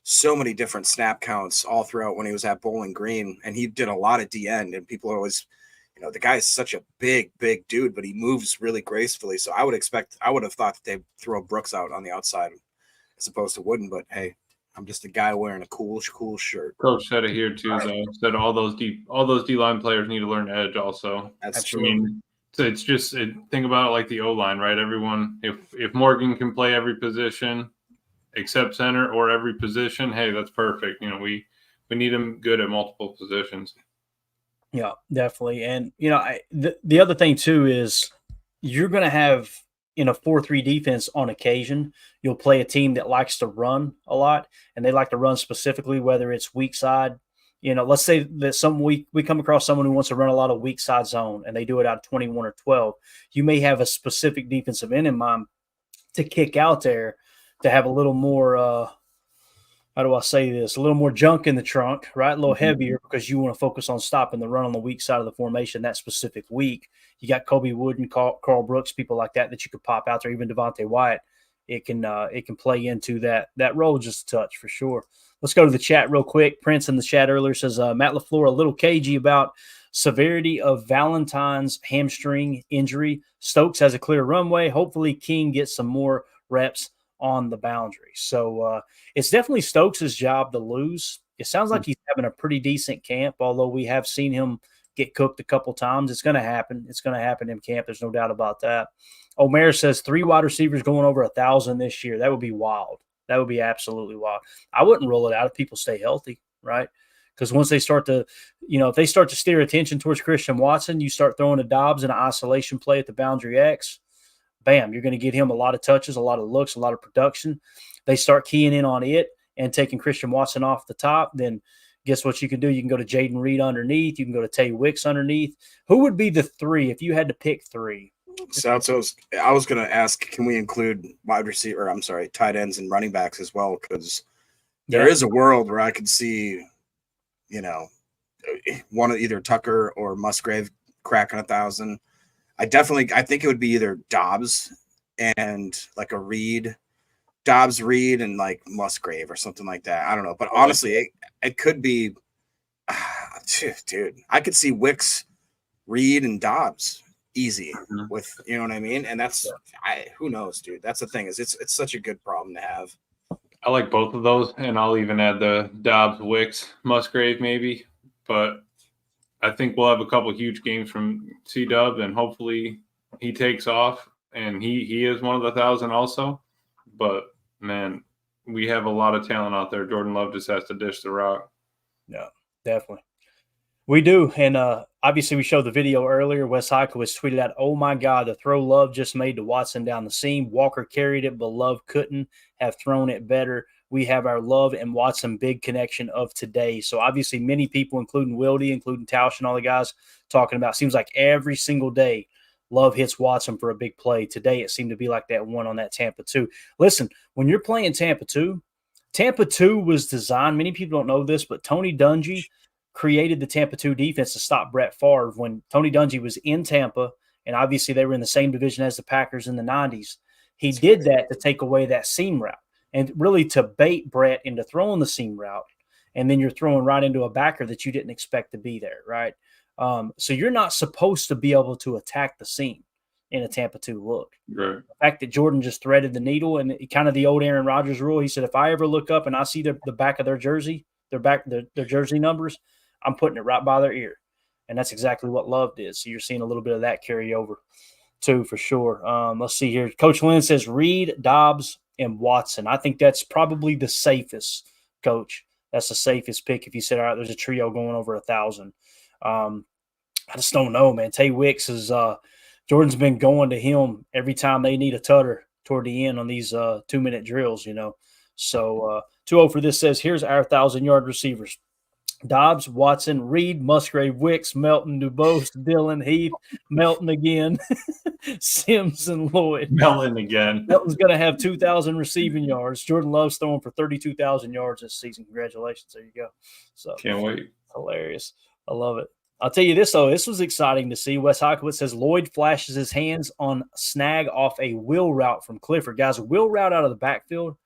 [SPEAKER 3] so many different snap counts all throughout when he was at Bowling Green, and he did a lot of D-end, and people are always, the guy is such a big dude, but he moves really gracefully. So I would have thought that they'd throw Brooks out on the outside as opposed to Wooden, but hey, I'm just a guy wearing a cool shirt.
[SPEAKER 2] Coach said it here too, though. Said all those D-line players need to learn edge also.
[SPEAKER 3] That's true.
[SPEAKER 2] I mean, so it's just think about it like the O-line, right? Everyone, if Morgan can play every position except center or every position, hey, that's perfect. We need him good at multiple positions.
[SPEAKER 1] Yeah, definitely. And the other thing too is you're going to have in a 4-3 defense on occasion, you'll play a team that likes to run a lot, and they like to run specifically, whether it's weak side. Let's say that some week we come across someone who wants to run a lot of weak side zone, and they do it out of 21 or 12. You may have a specific defensive end in mind to kick out there to have a little more how do I say this? A little more junk in the trunk, right? A little heavier because you want to focus on stopping the run on the weak side of the formation that specific week. You got Kobe Wooden, Carl Brooks, people like that you could pop out there, even Devontae Wyatt. It can play into that role just a touch for sure. Let's go to the chat real quick. Prince in the chat earlier says, Matt LaFleur, a little cagey about severity of Valentine's hamstring injury. Stokes has a clear runway. Hopefully King gets some more reps on the boundary. So it's definitely Stokes' job to lose. It sounds like he's having a pretty decent camp, although we have seen him get cooked a couple times. It's going to happen. It's going to happen in camp. There's no doubt about that. Omer says 3 wide receivers going over 1,000 this year. That would be wild. That would be absolutely wild. I wouldn't rule it out if people stay healthy, right? Because once they start to, if they start to steer attention towards Christian Watson, you start throwing a Dobbs in an isolation play at the boundary X, bam, you're going to get him a lot of touches, a lot of looks, a lot of production. They start keying in on it and taking Christian Watson off the top, then guess what you can do? You can go to Jaden Reed underneath. You can go to Tay Wicks underneath. Who would be the 3 if you had to pick 3?
[SPEAKER 3] So I was going to ask, can we include tight ends and running backs as well? Because there is a world where I could see, one of either Tucker or Musgrave cracking 1,000. I think it would be either Dobbs and like a Reed, Dobbs, Reed, and like Musgrave or something like that. I don't know. But honestly, it could be, dude, I could see Wicks, Reed, and Dobbs easy with, you know what I mean? And that's, who knows, dude? That's the thing is it's such a good problem to have.
[SPEAKER 2] I like both of those, and I'll even add the Dobbs, Wicks, Musgrave maybe. But I think we'll have a couple huge games from C-Dub, and hopefully he takes off, and he is one of the 1,000 also. But, man, we have a lot of talent out there. Jordan Love just has to dish the rock.
[SPEAKER 1] Yeah, definitely. We do, and obviously we showed the video earlier. Wes Heikowitz tweeted out, "Oh my God, the throw Love just made to Watson down the seam. Walker carried it, but Love couldn't have thrown it better. We have our Love and Watson big connection of today." So obviously many people, including Wildy, including Tausch and all the guys, talking about, seems like every single day Love hits Watson for a big play. Today it seemed to be like that one on that Tampa 2. Listen, when you're playing Tampa 2 was designed, many people don't know this, but Tony Dungy created the Tampa 2 defense to stop Brett Favre when Tony Dungy was in Tampa, and obviously they were in the same division as the Packers in the 90s. He did that to take away that seam route and really to bait Brett into throwing the seam route, and then you're throwing right into a backer that you didn't expect to be there, right? So you're not supposed to be able to attack the seam in a Tampa 2 look.
[SPEAKER 2] Right.
[SPEAKER 1] The fact that Jordan just threaded the needle, and kind of the old Aaron Rodgers rule, he said, if I ever look up and I see the back of their jersey, their jersey numbers, I'm putting it right by their ear. And that's exactly what Love did. So you're seeing a little bit of that carry over too, for sure. Let's see here. Coach Lynn says Reed, Dobbs, and Watson. I think that's probably the safest, Coach. That's the safest pick if you said, all right, there's a trio going over 1,000. I just don't know, man. Tay Wicks is Jordan's been going to him every time they need a tutter toward the end on these 2-minute drills, So 2-0 for this says, here's our 1,000-yard receivers. Dobbs, Watson, Reed, Musgrave, Wicks, Melton, Dubose, Dillon, Heath, Melton again, Sims, and Lloyd.
[SPEAKER 2] Melton again.
[SPEAKER 1] Melton's going to have 2,000 receiving yards. Jordan Love's throwing for 32,000 yards this season. Congratulations. There you go. So
[SPEAKER 2] can't wait.
[SPEAKER 1] Hilarious. I love it. I'll tell you this, though. This was exciting to see. Wes Heikowitz says Lloyd flashes his hands on snag off a wheel route from Clifford. Guys, a wheel route out of the backfield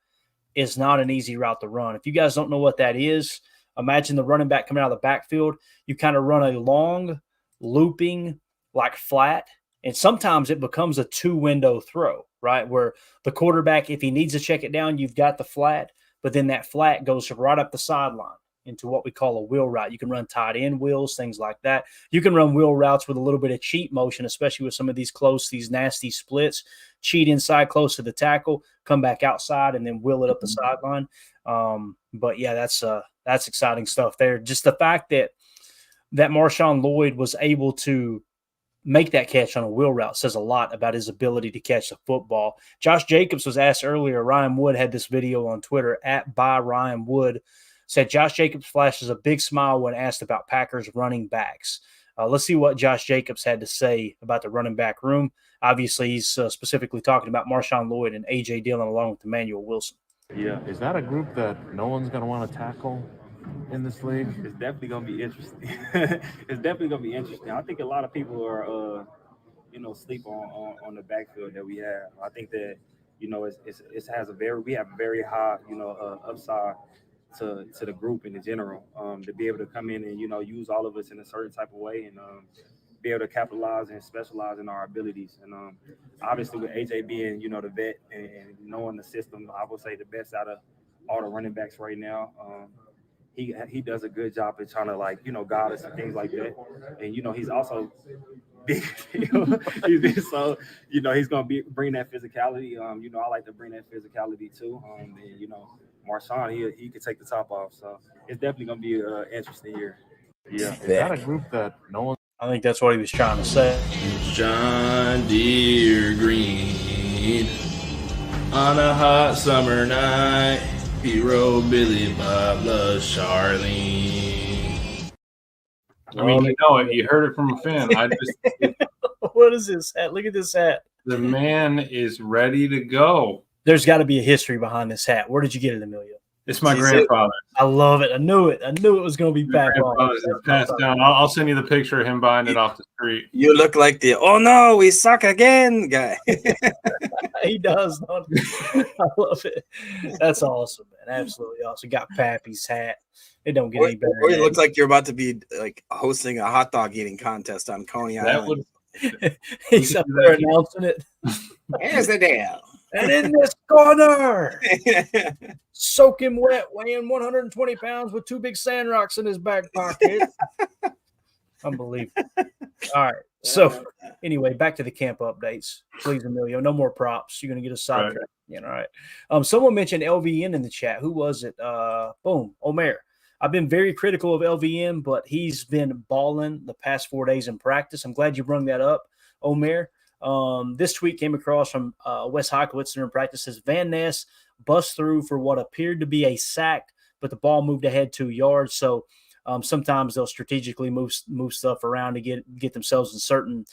[SPEAKER 1] is not an easy route to run. If you guys don't know what that is, imagine the running back coming out of the backfield. You kind of run a long, looping, like flat, and sometimes it becomes a 2-window throw, right, where the quarterback, if he needs to check it down, you've got the flat, but then that flat goes right up the sideline into what we call a wheel route. You can run tight end wheels, things like that. You can run wheel routes with a little bit of cheat motion, especially with some of these nasty splits. Cheat inside close to the tackle, come back outside, and then wheel it up the sideline. But yeah, that's exciting stuff there. Just the fact that Marshawn Lloyd was able to make that catch on a wheel route says a lot about his ability to catch the football. Josh Jacobs was asked earlier. Ryan Wood had this video on Twitter @ByRyanWood. Said Josh Jacobs flashes a big smile when asked about Packers running backs. Let's see what Josh Jacobs had to say about the running back room. Obviously, he's specifically talking about Marshawn Lloyd and A.J. Dillon along with Emmanuel Wilson.
[SPEAKER 12] Yeah, is that a group that no one's going to want to tackle in this league?
[SPEAKER 13] It's definitely going to be interesting. It's definitely going to be interesting. I think a lot of people are, sleep on the backfield that we have. I think that, we have a very high, upside to the group in general, to be able to come in and, use all of us in a certain type of way and be able to capitalize and specialize in our abilities. And obviously with AJ being, the vet and knowing the system, I would say the best out of all the running backs right now. He does a good job at trying to guide us and things like that. And, he's also big. So, he's going to bring that physicality. I like to bring that physicality too. And, Marshawn, he could take the top off. So it's definitely going to be an interesting year.
[SPEAKER 12] Yeah. Is that a group that no one?
[SPEAKER 1] I think that's what he was trying to say.
[SPEAKER 14] John Deere green on a hot summer night. He rode Billy Bob loves Charlene.
[SPEAKER 2] I mean, you know it. You heard it from a fan.
[SPEAKER 1] What is this hat? Look at this hat.
[SPEAKER 2] The man is ready to go.
[SPEAKER 1] There's got to be a history behind this hat. Where did you get it, Emilio?
[SPEAKER 2] It's my grandfather.
[SPEAKER 1] I love it. I knew it. I knew it was going to be back on.
[SPEAKER 2] Passed down. I'll send you the picture of him buying it off the street.
[SPEAKER 3] You look like the "oh no, we suck again" guy.
[SPEAKER 1] He does. I love it. That's awesome, man. Absolutely awesome. Got Pappy's hat. It don't get any better.
[SPEAKER 3] Or you look like you're about to be like hosting a hot dog eating contest on Coney Island.
[SPEAKER 1] He's up there announcing it.
[SPEAKER 3] Here's the deal.
[SPEAKER 1] And in this corner, soaking wet, weighing 120 pounds with 2 big sand rocks in his back pocket. Unbelievable. All right. So, anyway, back to the camp updates. Please, Emilio, no more props. You're going to get a sidetrack. All right. Someone mentioned LVN in the chat. Who was it? Boom, Omer. I've been very critical of LVN, but he's been balling the past 4 days in practice. I'm glad you brought that up, Omer. This tweet came across from Wes Heikowitz during practices. Van Ness bust through for what appeared to be a sack, but the ball moved ahead 2 yards. So sometimes they'll strategically move stuff around to get themselves in certain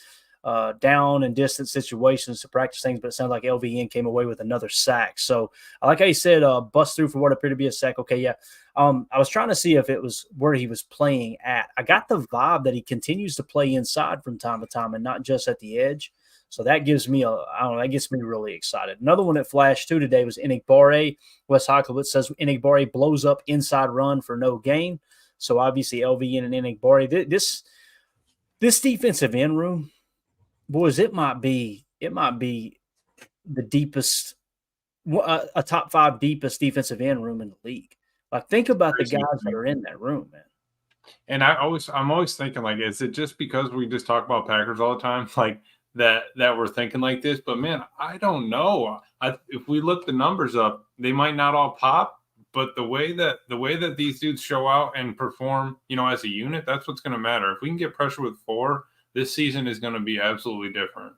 [SPEAKER 1] down and distance situations to practice things. But it sounds like LVN came away with another sack. So I like how you said bust through for what appeared to be a sack. Okay, yeah. I was trying to see if it was where he was playing at. I got the vibe that he continues to play inside from time to time and not just at the edge. So that gives me that gets me really excited. Another one that flashed too today was Enigbare. Wes Heikowitz says Enigbare blows up inside run for no gain. So obviously LVN and Enigbare. This defensive end room, boys, it might be the deepest, a top 5 deepest defensive end room in the league. Like, think about the guys that are in that room, man.
[SPEAKER 2] And I'm always thinking, like, is it just because we just talk about Packers all the time, like that we're thinking like this? But man, I don't know. If we look the numbers up, they might not all pop, but the way that these dudes show out and perform, as a unit, that's what's going to matter. If we can get pressure with 4, this season is going to be absolutely different.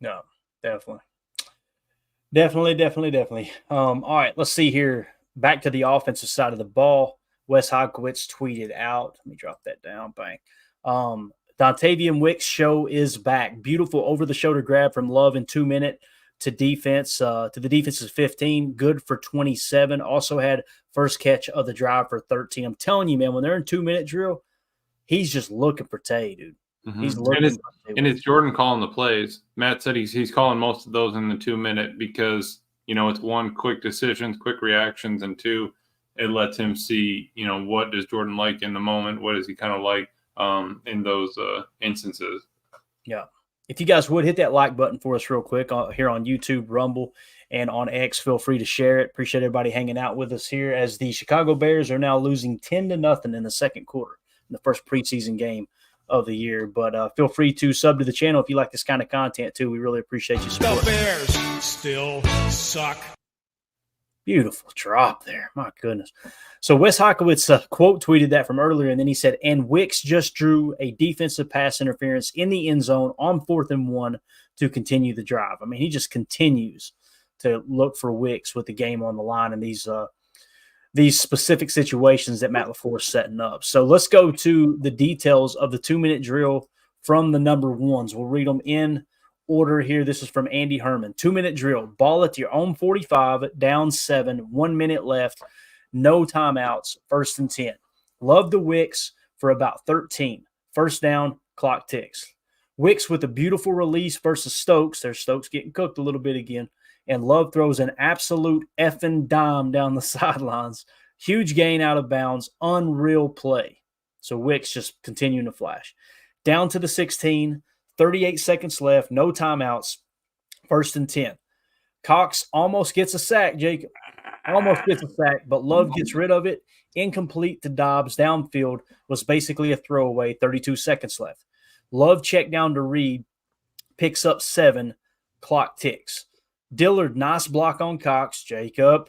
[SPEAKER 1] No, definitely. All right, let's see here. Back to the offensive side of the ball. Wes Heikowitz tweeted out. Let me drop that down. Bang. Dontavian Wicks show is back. Beautiful over-the-shoulder grab from Love in 2 minute to defense, to the defense's 15. Good for 27. Also had first catch of the drive for 13. I'm telling you, man, when they're in 2 minute drill, he's just looking for Tay, dude.
[SPEAKER 2] Mm-hmm.
[SPEAKER 1] He's looking
[SPEAKER 2] and it's Jordan calling the plays. Matt said he's calling most of those in the 2 minute because, it's 1, quick decisions, quick reactions, and 2, it lets him see, what does Jordan like in the moment? What is he kind of like in those instances?
[SPEAKER 1] Yeah. If you guys would hit that like button for us real quick here on YouTube, Rumble, and on X, feel free to share it. Appreciate everybody hanging out with us here as the Chicago Bears are now losing 10-0 in the second quarter in the first preseason game of the year. But feel free to sub to the channel if you like this kind of content too. We really appreciate you support.
[SPEAKER 15] The Bears still suck.
[SPEAKER 1] Beautiful drop there. My goodness. So Wes Hockowitz quote tweeted that from earlier, and then he said, and Wicks just drew a defensive pass interference in the end zone on 4th and 1 to continue the drive. I mean, he just continues to look for Wicks with the game on the line in these specific situations that Matt LaFleur is setting up. So let's go to the details of the 2-minute drill from the number ones. We'll read them in order here. This is from Andy Herman. 2-minute drill. Ball at your own 45, down 7, 1 minute left, no timeouts, 1st and 10. Love the Wicks for about 13. First down, clock ticks. Wicks with a beautiful release versus Stokes. There's Stokes getting cooked a little bit again. And Love throws an absolute effing dime down the sidelines. Huge gain out of bounds. Unreal play. So Wicks just continuing to flash. Down to the 16. 38 seconds left, no timeouts, 1st and 10. Cox almost gets a sack, Jacob. Almost gets a sack, but Love gets rid of it. Incomplete to Dobbs downfield, was basically a throwaway, 32 seconds left. Love checked down to Reed, picks up 7, clock ticks. Dillard, nice block on Cox, Jacob.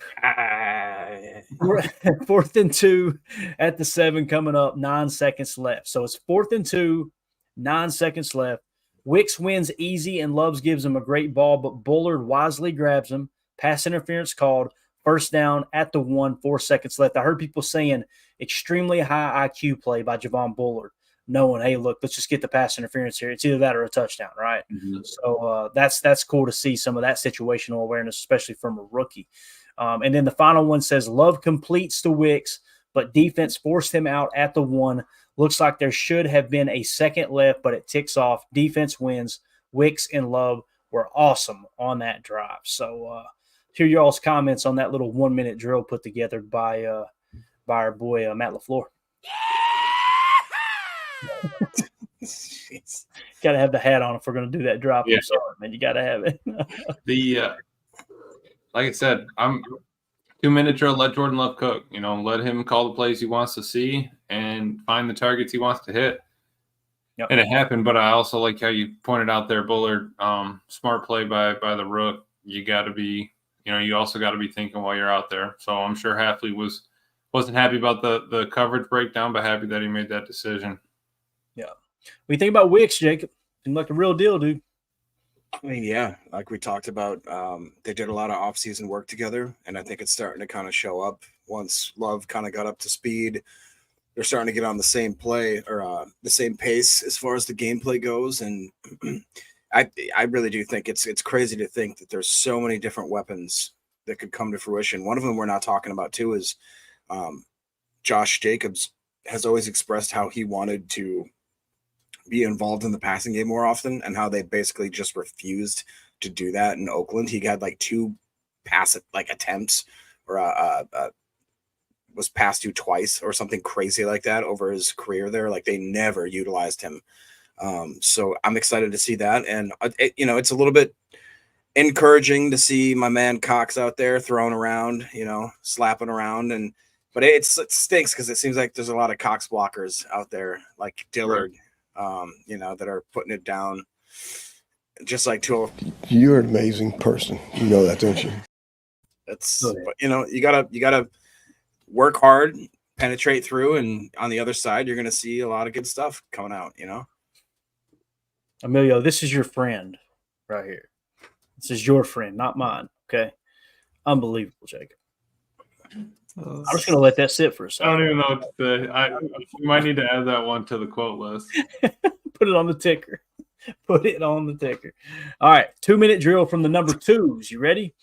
[SPEAKER 1] 4th and 2 at the 7 coming up, 9 seconds left. So it's 4th and 2, 9 seconds left. Wicks wins easy, and Loves gives him a great ball, but Bullard wisely grabs him. Pass interference called. First down at the 1, 4 seconds left. I heard people saying extremely high IQ play by Javon Bullard, knowing, hey, look, let's just get the pass interference here. It's either that or a touchdown, right? Mm-hmm. So that's cool to see some of that situational awareness, especially from a rookie. And then the final one says Love completes to Wicks, but defense forced him out at the 1. Looks like there should have been a second left, but it ticks off. Defense wins. Wicks and Love were awesome on that drive. So hear y'all's comments on that little 1-minute drill put together by our boy Matt LaFleur. Got to have the hat on if we're going to do that drop. Yeah. I'm sorry, man. You got to have it.
[SPEAKER 2] Like I said, I'm 2-minute drill. Let Jordan Love cook. Let him call the plays he wants to see and find the targets he wants to hit. Yep. And it happened. But I also like how you pointed out there, Bullard. Smart play by the rook. You got to be, you also got to be thinking while you're out there. So I'm sure Hafley wasn't happy about the coverage breakdown, but happy that he made that decision.
[SPEAKER 1] Yeah. What do you think about Wicks, Jacob? Seemed like a real deal, dude.
[SPEAKER 3] I mean, yeah, like we talked about, they did a lot of off-season work together, and I think it's starting to kind of show up once Love kind of got up to speed. They're starting to get on the same play or the same pace as far as the gameplay goes, and I really do think it's crazy to think that there's so many different weapons that could come to fruition. One of them we're not talking about too is Josh Jacobs has always expressed how he wanted to be involved in the passing game more often, and how they basically just refused to do that in Oakland. He had like 2 pass attempts, or was passed to twice or something crazy like that over his career there. Like they never utilized him. So I'm excited to see that. And it's a little bit encouraging to see my man Cox out there throwing around, slapping around, but it stinks because it seems like there's a lot of Cox blockers out there like Dillard, that are putting it down just like 2.
[SPEAKER 15] You're an amazing person. You know that, don't you?
[SPEAKER 3] But you gotta work hard, penetrate through, and on the other side, you're gonna see a lot of good stuff coming out.
[SPEAKER 1] Emilio, this is your friend right here. This is your friend, not mine. Okay, unbelievable, Jacob. I'm just gonna let that sit for a second.
[SPEAKER 2] I don't even know what to say. You might need to add that one to the quote list.
[SPEAKER 1] Put it on the ticker. Put it on the ticker. All right, 2-minute drill from the number 2s. You ready?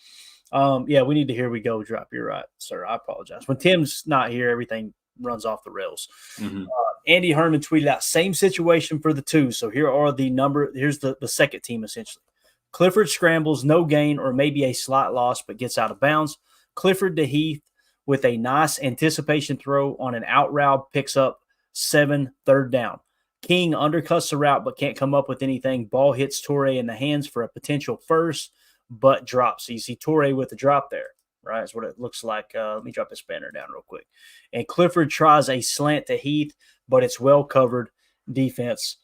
[SPEAKER 1] Yeah, we need to hear we go drop. You're right, sir. I apologize. When Tim's not here, everything runs off the rails. Mm-hmm. Andy Herman tweeted out, same situation for the 2s. So here's the second team essentially. Clifford scrambles, no gain, or maybe a slight loss, but gets out of bounds. Clifford to Heath with a nice anticipation throw on an out route, picks up 7, 3rd down. King undercuts the route, but can't come up with anything. Ball hits Toure in the hands for a potential first, but drops. So you see Toure with the drop there, right? That's what it looks like. Let me drop this banner down real quick. And Clifford tries a slant to Heath, but it's well covered. Defense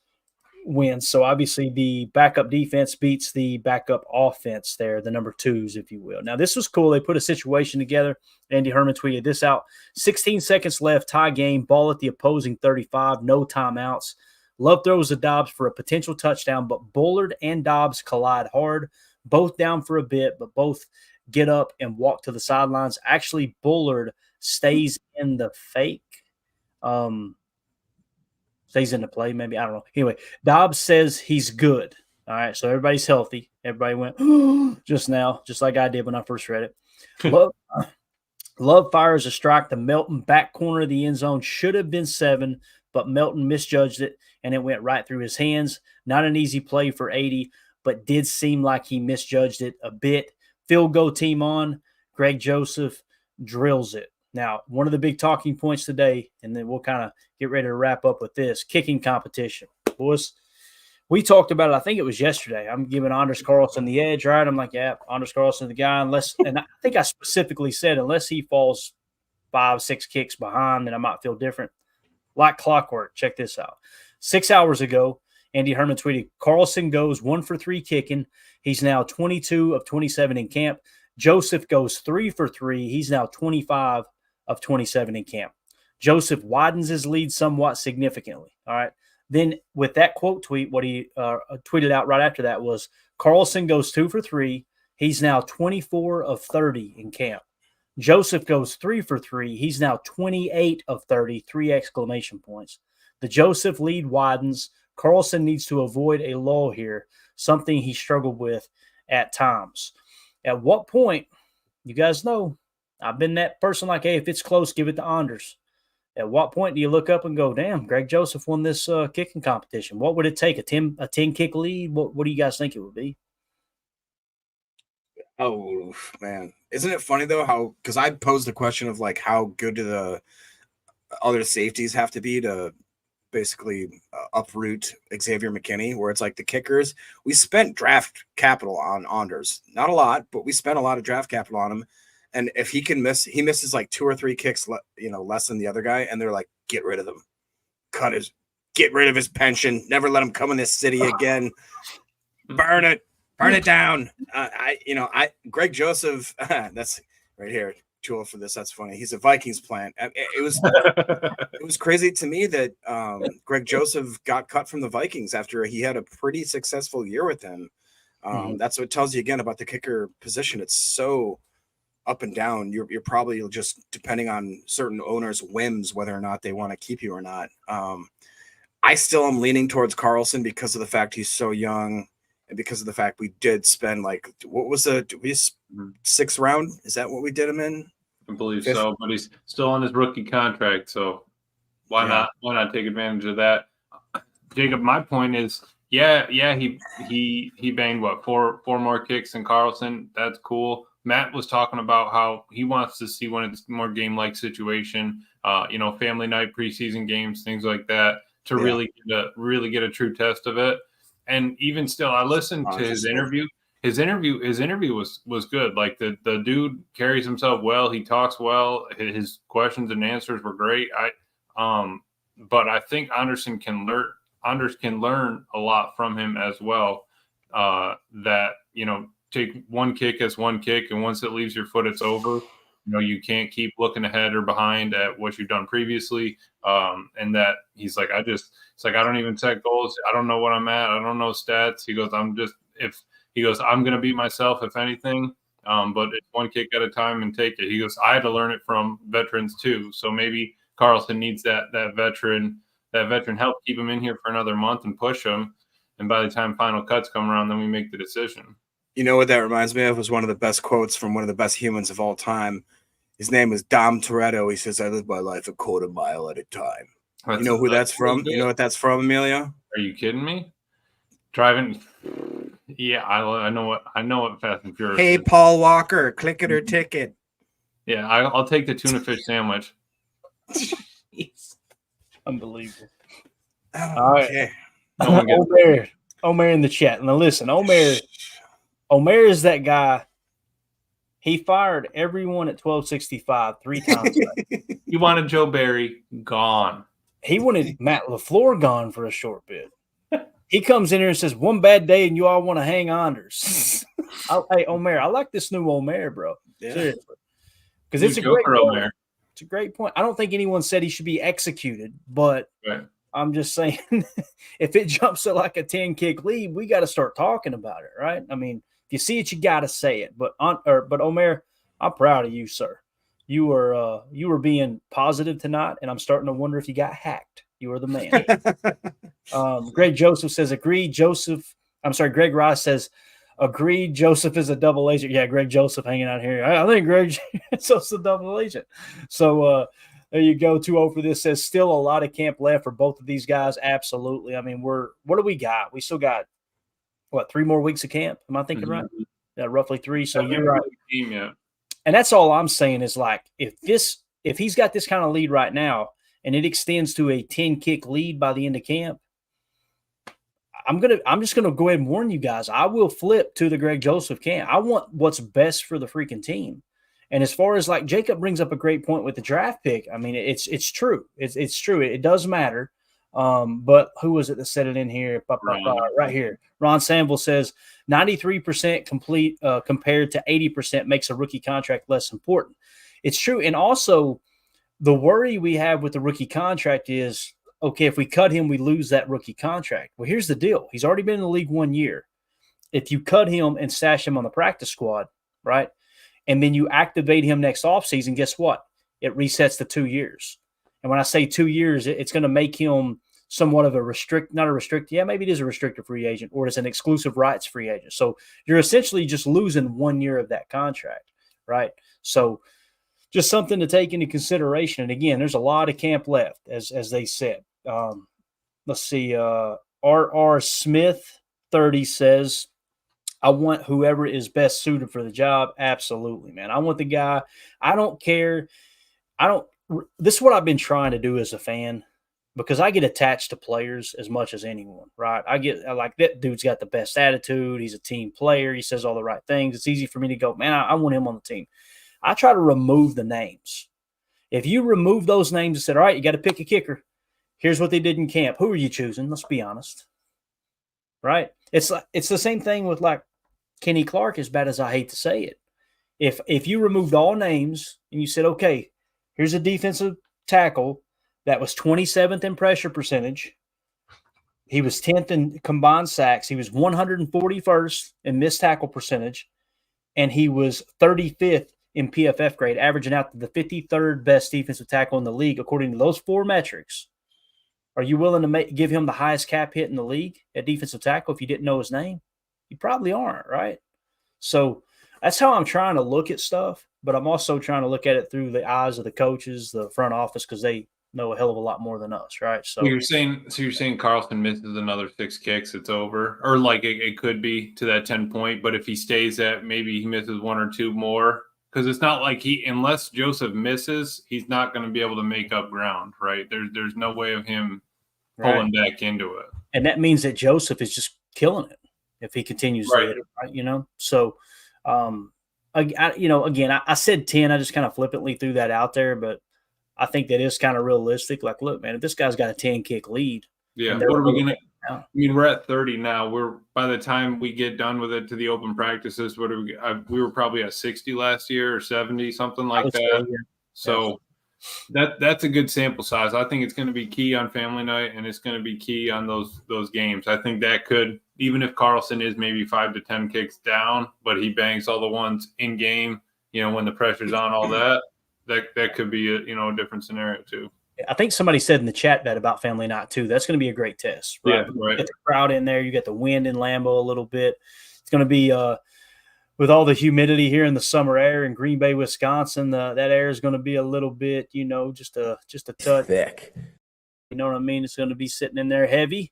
[SPEAKER 1] wins. So obviously the backup defense beats the backup offense there, the number 2s, if you will. Now, this was cool. They put a situation together. Andy Herman tweeted this out. 16 seconds left, tie game, ball at the opposing 35, no timeouts. Love throws to Dobbs for a potential touchdown, but Bullard and Dobbs collide hard, both down for a bit, but both get up and walk to the sidelines. Actually, Bullard stays in the fake. Stays in the play, maybe. I don't know. Anyway, Dobbs says he's good. All right, so everybody's healthy. Everybody went just now, just like I did when I first read it. Love fires a strike to Melton, back corner of the end zone. Should have been 7, but Melton misjudged it, and it went right through his hands. Not an easy play for 80, but did seem like he misjudged it a bit. Field goal team on. Greg Joseph drills it. Now, one of the big talking points today, and then we'll kind of get ready to wrap up with this, kicking competition. Boys, we talked about it, I think it was yesterday. I'm giving Anders Carlson the edge, right? I'm like, yeah, Anders Carlson the guy, and I think I specifically said, unless he falls 5-6 kicks behind, then I might feel different. Like clockwork, check this out. 6 hours ago, Andy Herman tweeted, Carlson goes 1 for 3 kicking. He's now 22 of 27 in camp. Joseph goes 3 for 3. He's now 25 of 27 in camp. Joseph widens his lead somewhat significantly. All right. Then with that quote tweet, what he tweeted out right after that was Carlson goes 2 for 3. He's now 24 of 30 in camp. Joseph goes 3 for 3. He's now 28 of 30, 3 exclamation points. The Joseph lead widens. Carlson needs to avoid a lull here, something he struggled with at times. At what point, you guys know, I've been that person like, hey, if it's close, give it to Anders. At what point do you look up and go, damn, Greg Joseph won this kicking competition? What would it take? A 10-kick lead? What do you guys think it would be?
[SPEAKER 3] Oh, man. Isn't it funny, though, how – because I posed the question of, like, how good do the other safeties have to be to basically uproot Xavier McKinney, where it's like the kickers. We spent draft capital on Anders. Not a lot, but we spent a lot of draft capital on him. And if he can miss, he misses like 2 or 3 kicks, less than the other guy. And they're like, get rid of him. Get rid of his pension. Never let him come in this city again. Burn it down. Greg Joseph, that's right here. Too old for this. That's funny. He's a Vikings plant. It was crazy to me that Greg Joseph got cut from the Vikings after he had a pretty successful year with them. That's what tells you again about the kicker position. It's so up and down. You're probably just depending on certain owners' whims whether or not they want to keep you or not. I still am leaning towards Carlson because of the fact he's so young and because of the fact we did spend like what was the 6th round? Is that what we did him in?
[SPEAKER 2] I believe so, but he's still on his rookie contract, so why not take advantage of that? Jacob, my point is, he banged what 4 more kicks than Carlson. That's cool. Matt was talking about how he wants to see when it's more game-like situation, family night, preseason games, things like that, to really get a true test of it. And even still, I listened to his interview. His interview was good. Like the dude carries himself well. He talks well. His questions and answers were great. But I think Anders can learn a lot from him as well. Take one kick as one kick, and once it leaves your foot, it's over. You can't keep looking ahead or behind at what you've done previously. And that he's like, I don't even set goals. I don't know what I'm at. I don't know stats. He goes, I'm going to beat myself if anything. But it's one kick at a time and take it. He goes, I had to learn it from veterans too. So maybe Carlson needs that veteran help keep him in here for another month and push him. And by the time final cuts come around, then we make the decision.
[SPEAKER 3] You know what that reminds me of was one of the best quotes from one of the best humans of all time. His name is Dom Toretto. He says, I live my life a quarter mile at a time. You know who that's from? You know what that's from, Emilio?
[SPEAKER 2] Are you kidding me? Driving. Yeah, I know what Fast and Furious
[SPEAKER 3] Hey,
[SPEAKER 2] is.
[SPEAKER 3] Paul Walker, click it or ticket.
[SPEAKER 2] Yeah, I'll take the tuna fish sandwich.
[SPEAKER 1] Unbelievable.
[SPEAKER 3] All right.
[SPEAKER 1] Omer in the chat. Now listen, Omer is that guy. He fired everyone at 1265 3 times.
[SPEAKER 2] He wanted Joe Barry gone.
[SPEAKER 1] He wanted Matt LaFleur gone for a short bit. He comes in here and says, "One bad day and you all want to hang unders." Hey, Omer, I like this new Omer, bro.
[SPEAKER 3] Yeah.
[SPEAKER 1] Seriously. Because it's a great
[SPEAKER 2] Joker
[SPEAKER 1] point.
[SPEAKER 2] Omer.
[SPEAKER 1] It's a great point. I don't think anyone said he should be executed, but
[SPEAKER 2] Right.
[SPEAKER 1] I'm just saying if it jumps to like a 10-kick lead, we got to start talking about it, right? I mean, if you see it, you got to say it. But Omer, I'm proud of you, sir. You were being positive tonight, and I'm starting to wonder if you got hacked. You were the man. Greg Joseph says, agreed. Greg Rice says, agreed. Joseph is a double agent. Yeah, Greg Joseph hanging out here. I think Greg Joseph's a double agent. So there you go. 2-0 for this. Says still a lot of camp left for both of these guys. Absolutely. I mean, what do we got? We still got, 3 more weeks of camp? Am I thinking right? Yeah, roughly 3. So you're right.
[SPEAKER 2] Team yet.
[SPEAKER 1] And that's all I'm saying is like if he's got this kind of lead right now and it extends to a 10-kick lead by the end of camp, I'm just gonna go ahead and warn you guys. I will flip to the Greg Joseph camp. I want what's best for the freaking team. And as far as like Jacob brings up a great point with the draft pick, I mean it's true. It's true. It does matter. But who was it that said it in here? Right here. Ron Sanville says 93% complete compared to 80% makes a rookie contract less important. It's true. And also the worry we have with the rookie contract is, okay, if we cut him, we lose that rookie contract. Well, here's the deal. He's already been in the league 1 year. If you cut him and stash him on the practice squad, right, and then you activate him next offseason, guess what? It resets to 2 years. And when I say 2 years, it's going to make him somewhat of maybe it is a restricted free agent or it's an exclusive rights free agent. So you're essentially just losing 1 year of that contract, right? So just something to take into consideration. And again, there's a lot of camp left, as they said. Let's see. R.R. Smith 30 says, I want whoever is best suited for the job. Absolutely, man. I want the guy. I don't care. This is what I've been trying to do as a fan because I get attached to players as much as anyone, right? I like that dude's got the best attitude. He's a team player. He says all the right things. It's easy for me to go, man, I want him on the team. I try to remove the names. If you remove those names and said, all right, you got to pick a kicker. Here's what they did in camp. Who are you choosing? Let's be honest. Right? It's the same thing with like Kenny Clark, as bad as I hate to say it. If you removed all names and you said, okay, here's a defensive tackle that was 27th in pressure percentage. He was 10th in combined sacks. He was 141st in missed tackle percentage. And he was 35th in PFF grade, averaging out to the 53rd best defensive tackle in the league, according to those 4 metrics. Are you willing to give him the highest cap hit in the league at defensive tackle if you didn't know his name? You probably aren't, right? So that's how I'm trying to look at stuff, but I'm also trying to look at it through the eyes of the coaches, the front office, because they know a hell of a lot more than us, right? So
[SPEAKER 2] you're saying Carlson misses another 6 kicks, it's over, or like it could be to that 10-point. But if he stays at, maybe he misses 1 or 2 more, because it's not like unless Joseph misses, he's not going to be able to make up ground, right? There's no way of him pulling back into it,
[SPEAKER 1] and that means that Joseph is just killing it if he continues to hit it, right? You know, so I said 10. I just kind of flippantly threw that out there, but I think that is kind of realistic. Like, look, man, if this guy's got a 10-kick lead.
[SPEAKER 2] Yeah, what are we going to – I mean, we're at 30 now. By the time we get done with it to the open practices, we were probably at 60 last year or 70, something like that. So that's a good sample size. I think it's going to be key on family night, and it's going to be key on those games. I think that could – even if Carlson is maybe 5 to 10 kicks down, but he bangs all the ones in game, when the pressure's on, all that. That could be a different scenario too.
[SPEAKER 1] I think somebody said in the chat that about family night too. That's going to be a great test, right?
[SPEAKER 2] Yeah, right.
[SPEAKER 1] You get the crowd in there. You get the wind in Lambeau a little bit. It's going to be with all the humidity here in the summer air in Green Bay, Wisconsin. That air is going to be a little bit, just a touch
[SPEAKER 10] thick.
[SPEAKER 1] You know what I mean? It's going to be sitting in there heavy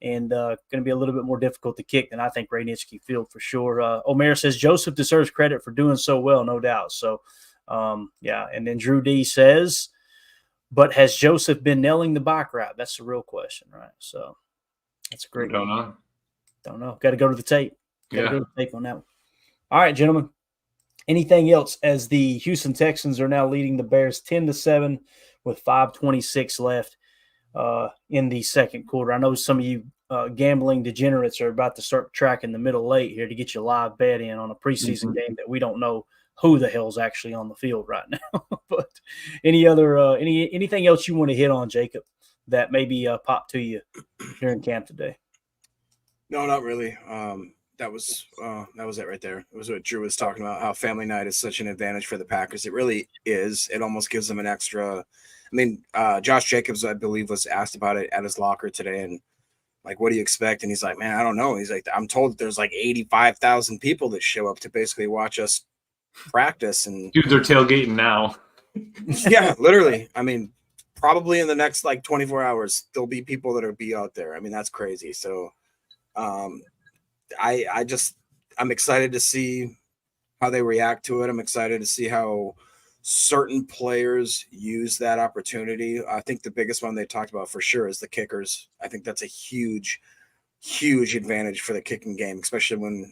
[SPEAKER 1] and going to be a little bit more difficult to kick than I think Rainitzky Field for sure. Omer says Joseph deserves credit for doing so well, no doubt. So. And then Drew D says, but has Joseph been nailing the bike route? That's the real question, right? So that's a great one. Don't know. Got to go to the tape. Got to go to the tape on that one. All right, gentlemen. Anything else as the Houston Texans are now leading the Bears 10-7 with 5:26 left in the second quarter. I know some of you gambling degenerates are about to start tracking the middle late here to get you live bet in on a preseason game that we don't know who the hell's actually on the field right now. But anything else you want to hit on, Jacob, that maybe popped to you during camp today?
[SPEAKER 3] No, not really. That was it right there. It was what Drew was talking about, how family night is such an advantage for the Packers. It really is. It almost gives them an extra. I mean, Josh Jacobs, I believe, was asked about it at his locker today, and like, what do you expect? And he's like, man, I don't know. He's like, I'm told that there's like 85,000 people that show up to basically watch us practice. And
[SPEAKER 2] dudes are tailgating now.
[SPEAKER 3] Yeah, literally. I mean, probably in the next like 24 hours, there'll be people that'll be out there. I mean, that's crazy. So, I'm excited to see how they react to it. I'm excited to see how certain players use that opportunity. I think the biggest one they talked about for sure is the kickers. I think that's a huge advantage for the kicking game, especially when,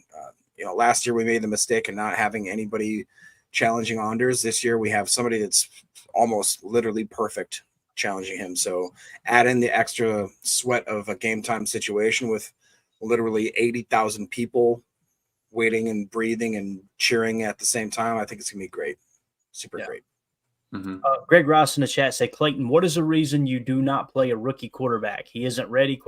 [SPEAKER 3] last year we made the mistake of not having anybody challenging Anders. This year we have somebody that's almost literally perfect challenging him. So add in the extra sweat of a game time situation with literally 80,000 people waiting and breathing and cheering at the same time. I think it's going to be great. Super great.
[SPEAKER 2] Mm-hmm.
[SPEAKER 1] Greg Ross in the chat say, Clayton, what is the reason you do not play a rookie quarterback? He isn't ready? ?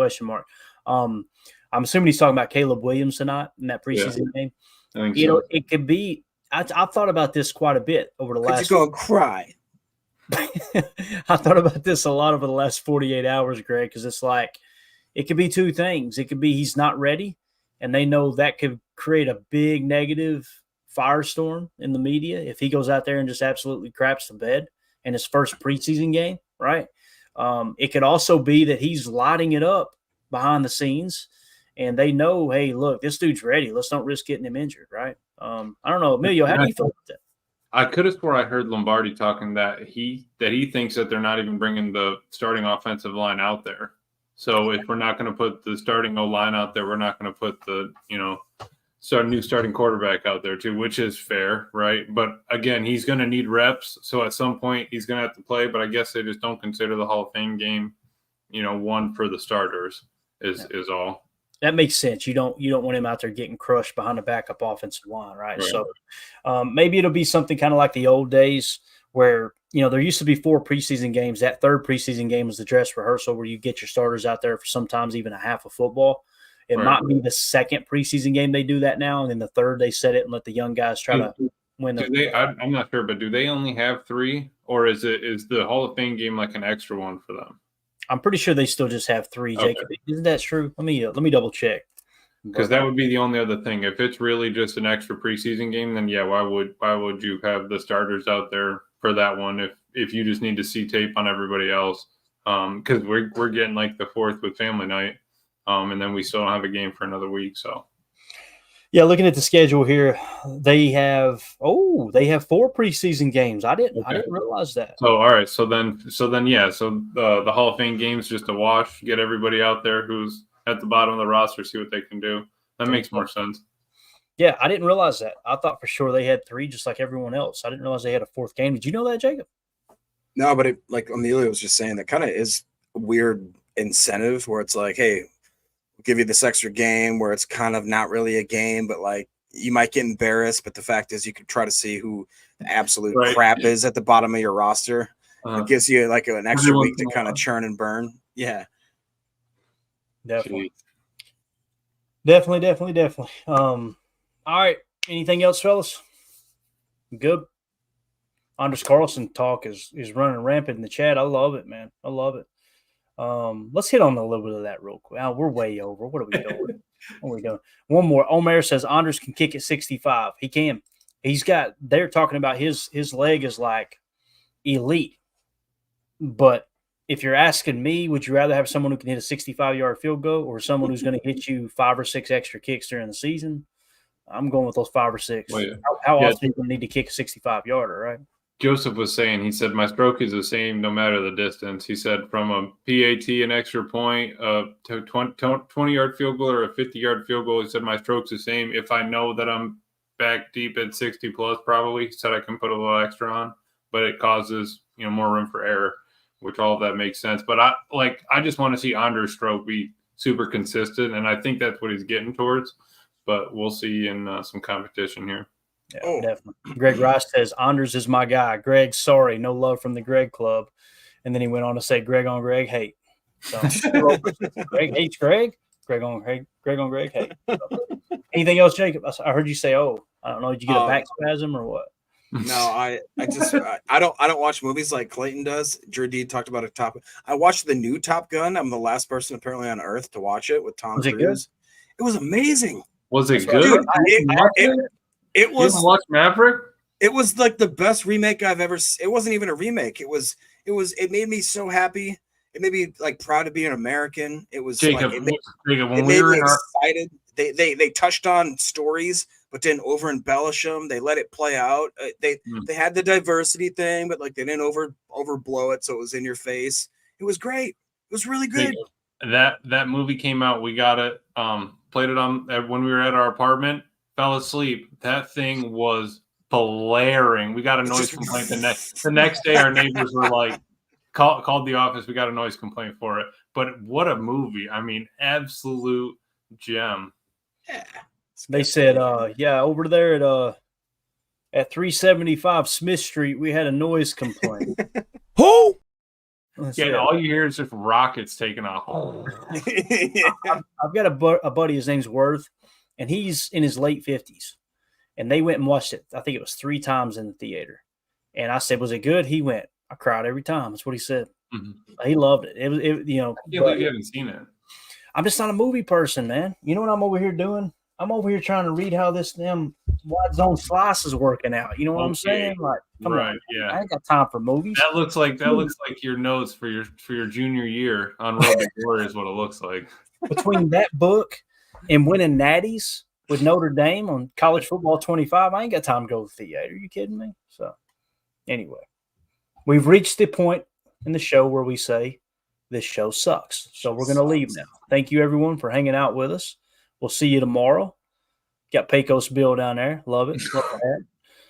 [SPEAKER 1] I'm assuming he's talking about Caleb Williams tonight in that preseason game.
[SPEAKER 2] I think so.
[SPEAKER 1] It could be. I've thought about this quite a bit over the last.
[SPEAKER 3] He's going to cry.
[SPEAKER 1] I thought about this a lot over the last 48 hours, Greg, because it's like it could be two things. It could be he's not ready, and they know that could create a big negative firestorm in the media if he goes out there and just absolutely craps the bed in his first preseason game, right? It could also be that he's lighting it up behind the scenes, and they know, hey, look, this dude's ready. Let's don't risk getting him injured, right? I don't know, Emilio, how do you feel about that?
[SPEAKER 2] I could have swore I heard Lombardi talking that he thinks that they're not even bringing the starting offensive line out there. So if we're not going to put the starting O-line out there, we're not going to put the new starting quarterback out there too, which is fair, right? But again, he's going to need reps, so at some point he's going to have to play. But I guess they just don't consider the Hall of Fame game, one for the starters is all.
[SPEAKER 1] That makes sense. You don't want him out there getting crushed behind a backup offensive line, right? So maybe it'll be something kind of like the old days where there used to be 4 preseason games. That third preseason game was the dress rehearsal where you get your starters out there for sometimes even a half of football. It might be the second preseason game they do that now, and then the third they set it and let the young guys try to win.
[SPEAKER 2] I'm not sure, but do they only have 3, or is the Hall of Fame game like an extra one for them?
[SPEAKER 1] I'm pretty sure they still just have 3.
[SPEAKER 2] Okay.
[SPEAKER 1] Jacob, isn't that true? Let me double check.
[SPEAKER 2] Because that would be the only other thing. If it's really just an extra preseason game, then yeah, why would you have the starters out there for that one if you just need to see tape on everybody else? Because we're getting like the 4th with family night. And then we still don't have a game for another week. So,
[SPEAKER 1] yeah, looking at the schedule here, they have 4 preseason games. I didn't realize that.
[SPEAKER 2] So, all right. So then, yeah. So the Hall of Fame games just a wash. Get everybody out there who's at the bottom of the roster, see what they can do. That makes more sense.
[SPEAKER 1] Yeah, I didn't realize that. I thought for sure they had 3, just like everyone else. I didn't realize they had a 4th game. Did you know that, Jacob?
[SPEAKER 3] No, but like Emilio was just saying, that kind of is a weird incentive where it's like, hey, give you this extra game where it's kind of not really a game, but like you might get embarrassed. But the fact is you could try to see who the absolute crap is at the bottom of your roster. It gives you like an extra week to kind of churn and burn. Yeah.
[SPEAKER 1] Definitely. All right. Anything else, fellas? Good. Anders Carlson talk is running rampant in the chat. I love it, man. I love it. Let's hit on a little bit of that real quick. We're way over. What are we doing? What are we doing? One more. Omer says Anders can kick at 65. He can. They're talking about his leg is like elite. But if you're asking me, would you rather have someone who can hit a 65-yard field goal or someone who's going to hit you 5 or 6 extra kicks during the season? I'm going with those 5 or 6.
[SPEAKER 2] Well, yeah.
[SPEAKER 1] How often do you need to kick a 65-yarder, right?
[SPEAKER 2] Joseph was saying, he said, my stroke is the same no matter the distance. He said from a PAT, an extra point, to 20-yard field goal or a 50-yard field goal, he said my stroke's the same. If I know that I'm back deep at 60-plus probably, he said I can put a little extra on, but it causes more room for error, which all of that makes sense. But I just want to see Anders' stroke be super consistent, and I think that's what he's getting towards. But we'll see in some competition here.
[SPEAKER 1] Yeah, definitely. Greg Rice says, Anders is my guy. Greg, sorry, no love from the Greg Club. And then he went on to say, Greg on Greg hate. So Greg hates Greg. Greg on Greg hate. So, anything else, Jacob? I heard you say, I don't know, did you get a back spasm or what?
[SPEAKER 3] No, I just I don't watch movies like Clayton does. Drew D talked about a topic. I watched the new Top Gun. I'm the last person apparently on earth to watch it with Tom Cruise.
[SPEAKER 1] Good?
[SPEAKER 3] It was amazing.
[SPEAKER 2] Was it good?
[SPEAKER 3] Dude, it was.
[SPEAKER 2] Watch Maverick.
[SPEAKER 3] It was like the best remake I've ever. It wasn't even a remake. It made me so happy. It made me like proud to be an American. It was
[SPEAKER 2] Jacob.
[SPEAKER 3] Like,
[SPEAKER 2] Jacob, when
[SPEAKER 3] it
[SPEAKER 2] we
[SPEAKER 3] made
[SPEAKER 2] were
[SPEAKER 3] me
[SPEAKER 2] in our
[SPEAKER 3] excited. They touched on stories, but didn't over embellish them. They let it play out. They had the diversity thing, but like they didn't overblow it, so it was in your face. It was great. It was really good.
[SPEAKER 2] That movie came out. We got it. Played it on when we were at our apartment. Fell asleep. That thing was blaring. We got a noise complaint the next day. Our neighbors were like, called the office. We got a noise complaint for it. But what a movie! I mean, absolute gem.
[SPEAKER 3] Yeah.
[SPEAKER 1] They said, over there at 375 Smith Street, we had a noise complaint.
[SPEAKER 2] Who? Yeah, all you hear is just rockets taking off.
[SPEAKER 1] I've got a buddy. His name's Worth, and he's in his late 50s. And they went and watched it. I think it was 3 times in the theater. And I said, "Was it good?" He went, "I cried every time." That's what he said. Mm-hmm. He loved it. I can't
[SPEAKER 2] believe you haven't seen it.
[SPEAKER 1] I'm just not a movie person, man. You know what I'm over here doing? I'm over here trying to read how this damn wide zone slice is working out. You know what I'm saying? Like, come on,
[SPEAKER 2] yeah.
[SPEAKER 1] I ain't got time for movies.
[SPEAKER 2] That looks like your notes for your junior year on Road to Glory is what it looks like.
[SPEAKER 1] Between that book and winning natties with Notre Dame on College Football 25, I ain't got time to go to the theater. Are you kidding me? So, anyway, we've reached the point in the show where we say this show sucks. So we're going to leave now. Thank you, everyone, for hanging out with us. We'll see you tomorrow. Got Pecos Bill down there. Love it. Love that.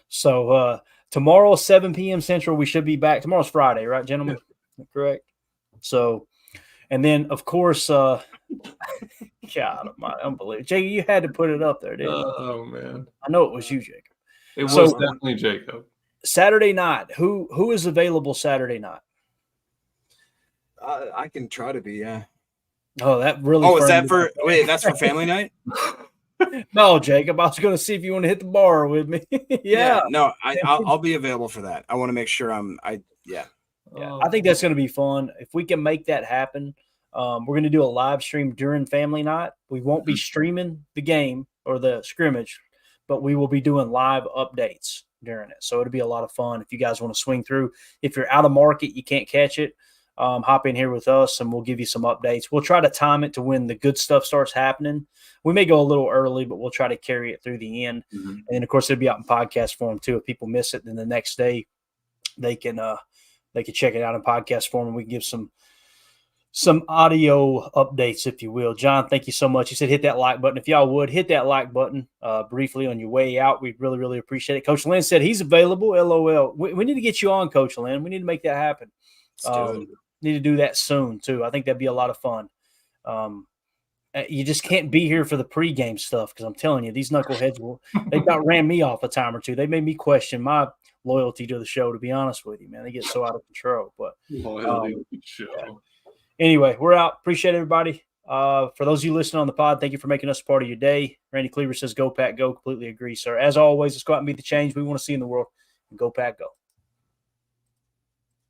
[SPEAKER 1] So tomorrow, 7 p.m. Central, we should be back. Tomorrow's Friday, right, gentlemen? Yeah. Correct. So, and then, of course, God, unbelievable. Jake, you had to put it up there, didn't you?
[SPEAKER 2] Oh, man.
[SPEAKER 1] I know it was you, Jacob.
[SPEAKER 2] It was definitely Jacob.
[SPEAKER 1] Saturday night. Who is available Saturday night?
[SPEAKER 3] I can try to be, yeah.
[SPEAKER 1] Oh, that really.
[SPEAKER 3] Oh, is that for? Wait, that's for family night?
[SPEAKER 1] No, Jacob. I was going to see if you want to hit the bar with me. Yeah.
[SPEAKER 3] No, I'll be available for that. I want to make sure I
[SPEAKER 1] think that's going to be fun. If we can make that happen, we're going to do a live stream during family night. We won't be streaming the game or the scrimmage, but we will be doing live updates during it. So it'll be a lot of fun. If you guys want to swing through, if you're out of market, you can't catch it. Hop in here with us and we'll give you some updates. We'll try to time it to when the good stuff starts happening. We may go a little early, but we'll try to carry it through the end. Mm-hmm. And then, of course, it'll be out in podcast form too. If people miss it, then the next day they can check it out in podcast form and we can give some audio updates, if you will. John, thank you so much. He said hit that like button. If y'all would hit that like button briefly on your way out, we'd really, really appreciate it. Coach Lynn said he's available. LOL. We need to get you on, Coach Lynn. We need to make that happen. Need to do that soon too. I think that'd be a lot of fun. You just can't be here for the pregame stuff because I'm telling you, these knuckleheads they about ran me off a time or two. They made me question my loyalty to the show. To be honest with you, man, they get so out of control. But anyway, we're out. Appreciate everybody. For those of you listening on the pod, thank you for making us a part of your day. Randy Cleaver says, "Go Pack, go." Completely agree, sir. As always, let's go out and be the change we want to see in the world. And go Pack, go.